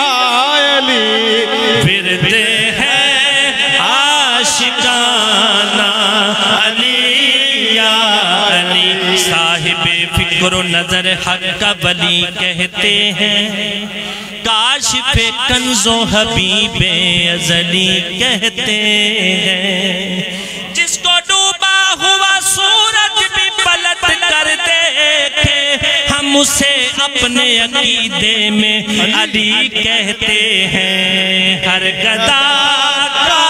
علی ورد ہے عاشقانہ علی یا علی صاحب فکر و نظر حق کا ولی کہتے ہیں کاشف کنز و حبیب ازلی کہتے ہیں جس کو ڈوبا ہوا سورج بھی پلٹ کر دیکھے ہم اسے اپنے عقیدے میں علی کہتے ہیں ہر گدا کا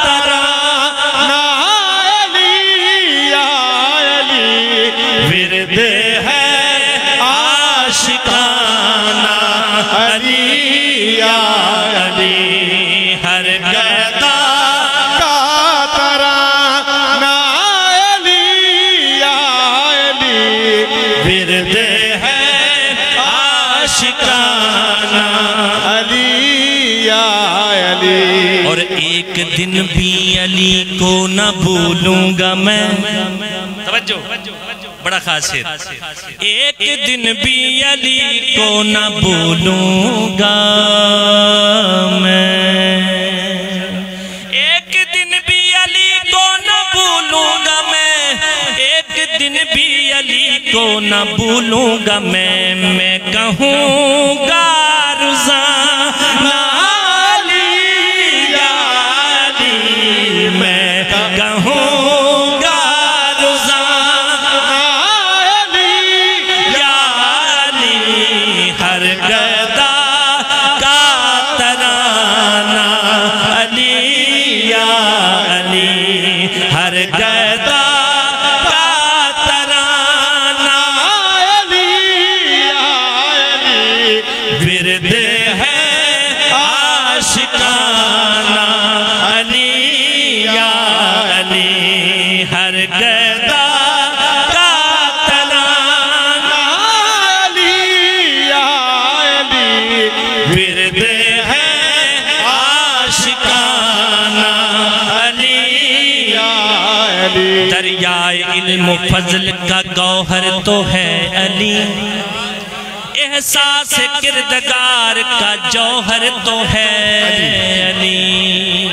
ترانہ علی یا علی ورد ہے عاشقانہ علی یا علی ہر گدا کا ترانہ علی یا علی ورد ہے عاشقانہ علی یا علی اور ایک دن بھی علی کو نہ بھولوں گا میں توجہ بڑا خاص ہے ایک دن بھی علی کو نہ بھولوں گا میں ایک دن بھی علی کو نہ بھولوں گا میں ایک دن بھی علی کو نہ بھولوں گا میں کہوں گا روزانہ علی یا علی میں کہوں گا روزانہ علی یا علی ہر گدا کا ترانہ علی یا علی ہر گدا کا ترانہ علی یا علی ورد ہے عاشقانہ علی یا علی ہر گدا کا ترانہ علی یا علی ورد ہے عاشقانہ علی یا علی دریائے علم و فضل کا گوہر تو ہے علی احساس کردگار کا جوہر تو ہے علی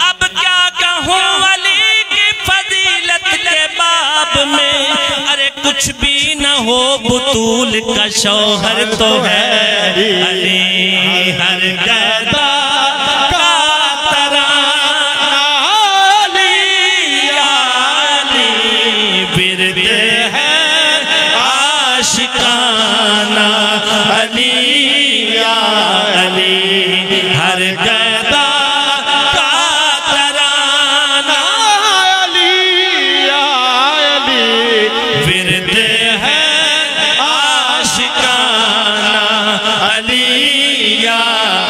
اب کیا کہوں علی کی فضیلت کے باب میں ارے کچھ بھی نہ ہو بطول کا شوہر تو ہے علی ہر گدا کا ترانہ علی یا علی ورد ہے عاشقانہ علی یا علی ہر گدا کا ترانہ علی یا علی ورد ہے عاشقانہ علی یا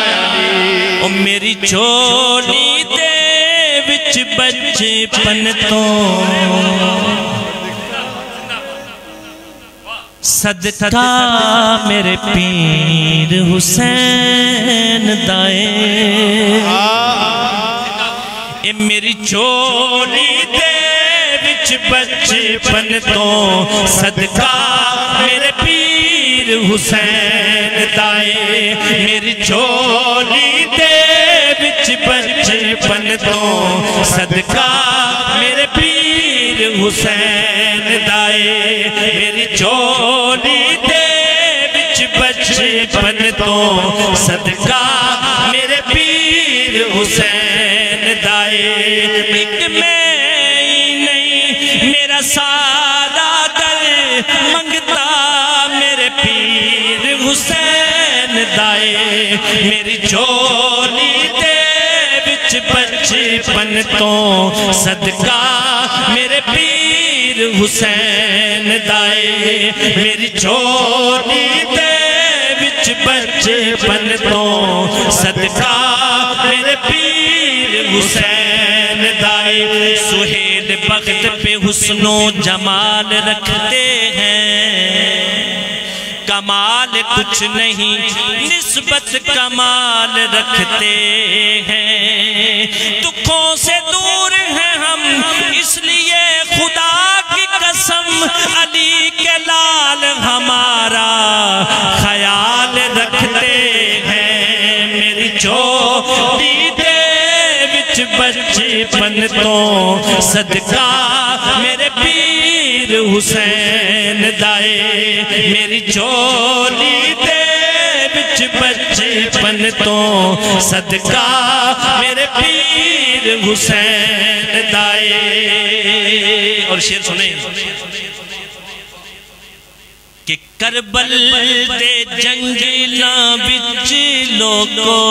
علی او میری چولی دے وچ بچپن تو صدقہ میرے پیر حسین دائے اے میری چولی دے وچ بچپن تو صدقہ میرے پیر حسین دائے میری چولی دے وچ بچپن تو صدقہ میرے پیر حسین دائے میری چولی دے وچ بچپن تو صدقہ میرے پیر حسین دائے ایک میں ہی نہیں میرا سارا دل منگتا میرے پیر حسین دائے میری چولی دے وچ بچپن تو صدقہ میرے پیر حسین دائے میری چولی دے وچ بچپن تو صدقہ میرے پیر حسین دائے لائے سہیل بخت پہ حسن و جمال رکھتے ہیں کمال کچھ نہیں نسبت کمال رکھتے ہیں دکھوں سے دور ہیں ہم اس لیے خدا کی قسم علی کے لال ہمارا خیال رکھتے ہیں میری چوٹی دے وچ بچپن تو صدقہ میرے پیر حسین دائے میری چولی دے وچ بچپن تو صدقہ میرے پیر حسین دائے اور شعر سنیں کہ کربل دے جنگلاں وچ لوگو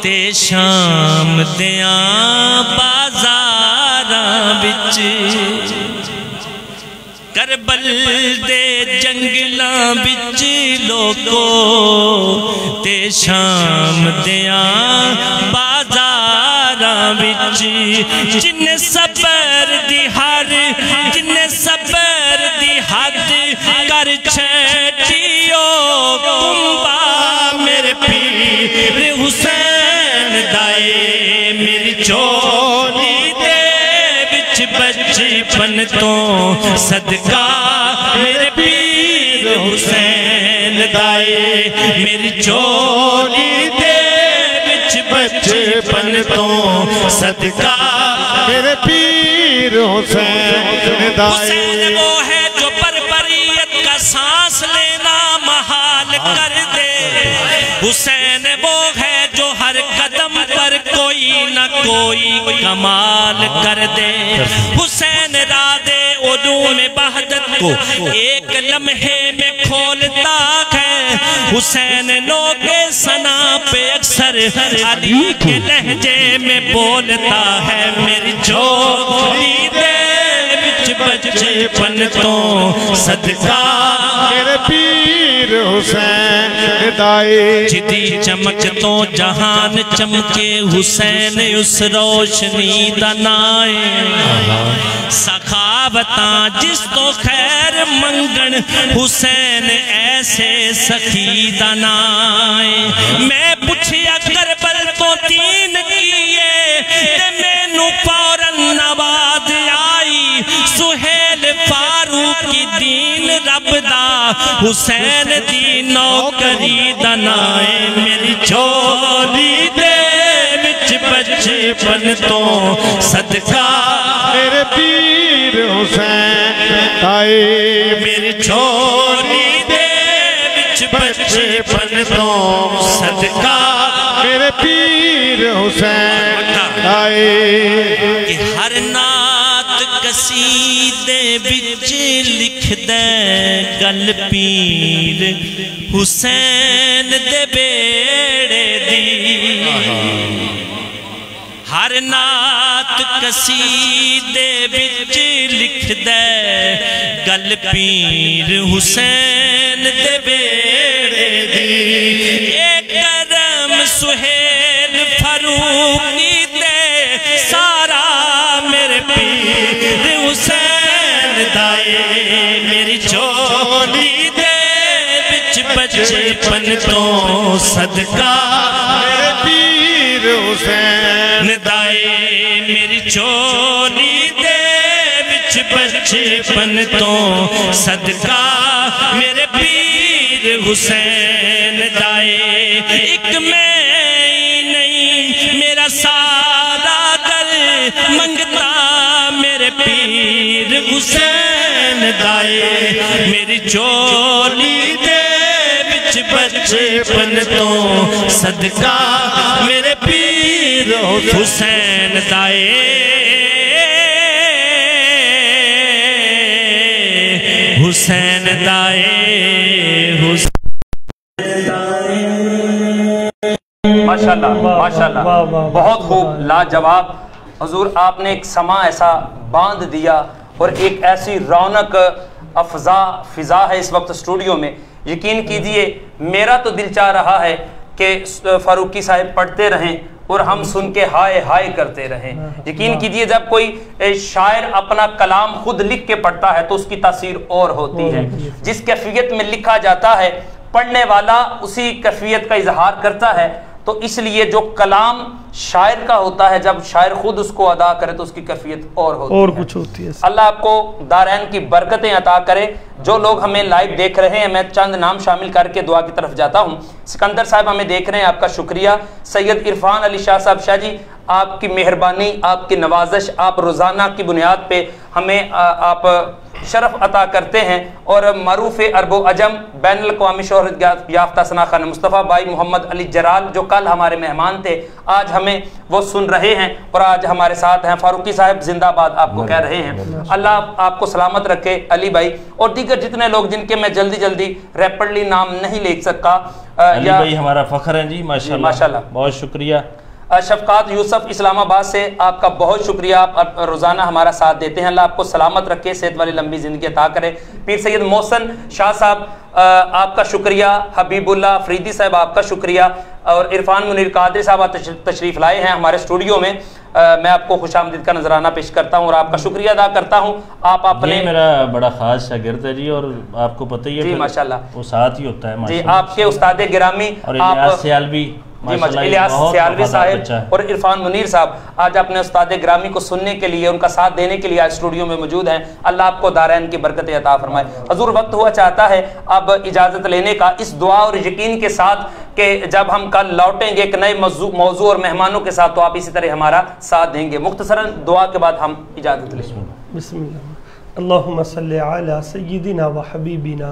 تے شام دیاں بازاراں وچ کربل دے جنگلاں وچ لوگو تے شام دیاں بازاراں وچ جن صبر دی حد کر چھٹیو کنبا میرے پیر حسین دائے میری چولی دے وچ بچپن تو صدقہ میرے پیر حسین دائے میری چولی دے وچ بچپن تو صدقہ میرے پیر حسین دائے حسین وہ ہے جو بربریت کا سانس لینا محال کر دے حسین وہ ہے جو ہر قدم پر کوئی نہ کوئی کمال کر دے حسین رادِ علوم وحدت کو ایک لمحے میں کھولتا ہے حسین لوگ ثنا پہ اکثر علی کے لہجے میں بولتا ہے میری چولی دے وچ بچپن تو صدقہ میرے پیر حسین دائے جدی چمک تو جہان چمکے حسین اس روشنی دنائے سخاوتاں جس تو خیر منگن حسین ایسے سخی دنائے میں پوچھیا کربل تو دین کیے تے میں نو فوراً نواز آئی سہیل فاروق کی دین رب دا حسین دی نوکری دنائے میری چولی دے وچ بچپن تو صدقہ میرے پیر حسین دائے میری چولی دے وچ بچپن تو صدقہ میرے پیر حسین دائے کہ ہر نعت قصیدے وچ لکھ دے گل پیر حسین دے بیڑے دی ہر نعت قصیدے وچ لکھ دے گل پیر حسین دے بیڑے دی اے کرم سہیل فاروقی دے سارا میرے پیر حسین دائے میری چولی دے وچ بچپن تو صدقہ میرے پیر حسین دائے میری چولی دے وچ بچپن تو صدقہ میرے پیر حسین دائے ایک میں ہی نہیں میرا سارا دل منگتا میرے پیر حسین دائے میری چولی دے وچ بچپن تو صدقہ میرے پیر حسین دائے حسین دائے ماشاءاللہ ماشاءاللہ بہت خوب لاجواب حضور آپ نے ایک سما ایسا باندھ دیا اور ایک ایسی رونق افزا فضا ہے اس وقت اسٹوڈیو میں یقین کیجئے میرا تو دل چاہ رہا ہے کہ فاروقی صاحب پڑھتے رہیں اور ہم سن کے ہائے ہائے کرتے رہیں۔ یقین کیجئے جب کوئی شاعر اپنا کلام خود لکھ کے پڑھتا ہے تو اس کی تاثیر اور ہوتی ہے۔ جس کیفیت میں لکھا جاتا ہے پڑھنے والا اسی کیفیت کا اظہار کرتا ہے، تو اس لیے جو کلام شاعر کا ہوتا ہے جب شاعر خود اس کو ادا کرے تو اس کی کیفیت اور ہوتی ہے، اور کچھ ہوتی ہے۔ اللہ آپ کو دارین کی برکتیں عطا کرے۔ جو لوگ ہمیں لائیو دیکھ رہے ہیں میں چند نام شامل کر کے دعا کی طرف جاتا ہوں۔ سکندر صاحب ہمیں دیکھ رہے ہیں، آپ کا شکریہ۔ سید عرفان علی شاہ صاحب، شاہ جی آپ کی مہربانی، آپ کی نوازش، آپ روزانہ کی بنیاد پہ ہمیں آپ شرف عطا کرتے ہیں۔ اور معروف عرب و عجم بین الاقوامی شہرت یافتہ ثنا خان مصطفیٰ بھائی محمد علی جرال جو کل ہمارے مہمان تھے آج ہمیں وہ سن رہے ہیں اور آج ہمارے ساتھ ہیں۔ فاروقی صاحب زندہ باد آپ کو کہہ رہے ہیں، اللہ آپ کو سلامت رکھے۔ علی بھائی اور دیگر جتنے لوگ جن کے میں جلدی ریپڈلی نام نہیں لکھ سکا، علی بھائی ہمارا فخر ہیں جی، ماشاءاللہ بہت شکریہ۔ شفقات یوسف اسلام آباد سے آپ کا بہت شکریہ، آپ روزانہ ہمارا ساتھ دیتے ہیں۔ اللہ آپ کو سلامت رکھے، صحت والی لمبی زندگی عطا کرے۔ پیر سید محسن شاہ صاحب آپ کا شکریہ۔ حبیب اللہ فریدی صاحب آپ کا شکریہ۔ اور عرفان منیر قادری صاحب آپ تشریف لائے ہیں ہمارے اسٹوڈیو میں، میں آپ کو خوش آمدید کا نذرانہ پیش کرتا ہوں اور آپ کا شکریہ ادا کرتا ہوں۔ آپ اپنے یہ میرا بڑا خاص شاگرد ہے جی، اور آپ کو پتہ ہی ہے جی ماشاءاللہ وہ ساتھ ہی ہوتا ہے جی، آپ کے استاد گرامی اور الیاس سیالوی الیاس سیالوی صاحب اور عرفان منیر صاحب آج اپنے استاد گرامی کو سننے کے لیے، ان کا ساتھ دینے کے لیے آج اسٹوڈیو میں موجود ہیں۔ اللہ آپ کو دارین کی برکت عطا فرمائے۔ حضور وقت ہوا چاہتا ہے اب اجازت لینے کا، اس دعا اور یقین کے ساتھ کہ جب ہم کل لوٹیں گے ایک نئے موضوع اور مہمانوں کے ساتھ تو آپ اسی طرح ہمارا ساتھ دیں گے۔ مختصراً دعا کے بعد ہم اجازت لیں۔ بسم اللہ۔ اللہم صلی علی سیدنا و حبیبنا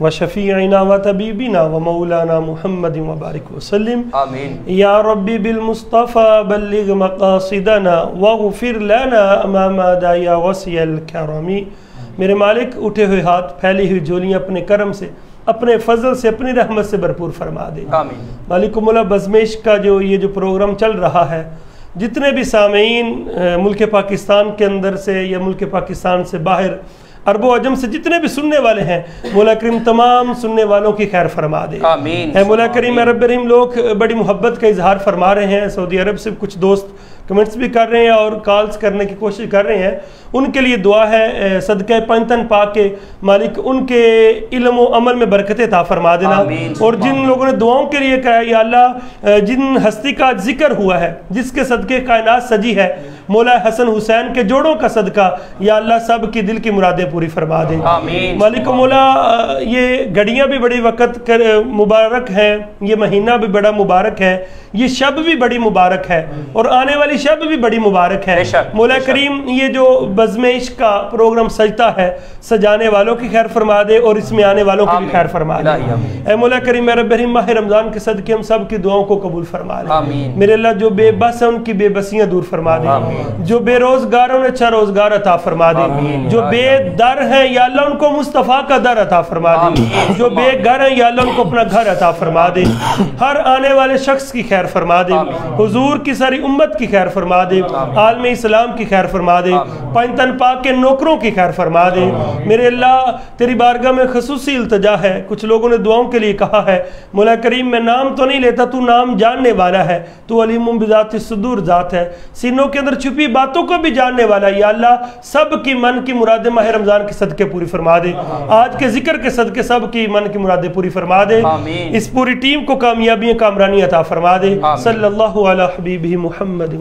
و شفیعنا و طبیبنا و مولانا محمد و بارک وسلم۔ آمین۔ یا ربی بالمصطفى بلغ مقاصدنا واغفر لنا امام دایا وسیع الکرمی۔ میرے مالک اٹھے ہوئے ہاتھ پھیلی ہوئی جھولیاں اپنے کرم سے، اپنے فضل سے، اپنی رحمت سے بھرپور فرما دے۔ آمین۔ مالک مولا بزمش کا یہ جو پروگرام چل رہا ہے، جتنے بھی سامعین ملک پاکستان کے اندر سے یا ملک پاکستان سے باہر عرب و عجم سے جتنے بھی سننے والے ہیں، مولا کریم تمام سننے والوں کی خیر فرما دے۔ آمین۔ اے مولا کریم اے رب رحیم، لوگ بڑی محبت کا اظہار فرما رہے ہیں، سعودی عرب سے کچھ دوست کمنٹس بھی کر رہے ہیں اور کالز کرنے کی کوشش کر رہے ہیں، ان کے لیے دعا ہے صدقہ پنجتن پاک کے مالک ان کے علم و عمل میں برکت عطا فرما دینا۔ اور جن لوگوں نے دعاؤں کے لیے کہا یا اللہ جن ہستی کا ذکر ہوا ہے، جس کے صدقے کائنات سجی ہے، مولا حسن حسین کے جوڑوں کا صدقہ یا اللہ سب کی دل کی مرادیں پوری فرما دے۔ مالک مولا یہ گھڑیاں بھی بڑی وقت مبارک ہیں، یہ مہینہ بھی بڑا مبارک ہے، یہ شب بھی بڑی مبارک ہے اور آنے والی شب بھی بڑی مبارک ہے۔ مولا کریم یہ جو بزم عشق کا پروگرام سجتا ہے، سجانے والوں کی خیر فرما دے اور اس میں آنے والوں کی بھی خیر فرما دے۔ اے مولا کریم اے رب رحیم، ماہ رمضان کے صدقے ہم سب کی دعاؤں کو قبول فرما لے۔ میرے اللہ جو بے بس ہیں ان کی بے بسیاں دور فرما دے، جو بے روزگار ہیں انہیں اچھا روزگار عطا فرما دے، جو بے در ہیں یا اللہ ان کو مصطفیٰ کا در عطا فرما دے، جو بے گھر ہیں یا اللہ ان کو اپنا گھر عطا فرما دے، ہر آنے والے شخص کی خیر فرما دے، حضور کی ساری امت کی خیر فرما دے، عالم اسلام کی خیر فرما دے، پنجتن پاک کے نوکروں کی خیر فرما دے۔ میرے اللہ تیری بارگاہ میں خصوصی التجا ہے، کچھ لوگوں نے دعاؤں کے لیے کہا ہے، مولا کریم میں نام تو نہیں لیتا، تو نام جاننے والا ہے، تو علیم بذات الصدور ذات ہے، سینوں کے اندر چھپی باتوں کو بھی جاننے والا ہے۔ یا اللہ سب کی من کی مرادیں ماہ رمضان کے صدقے پوری فرما دے، آج کے ذکر کے صدقے سب کی من کی مرادیں پوری فرما دے، اس پوری ٹیم کو کامیابیاں کامرانی عطا فرما دے۔ صلی اللہ علی حبیبہ محمد۔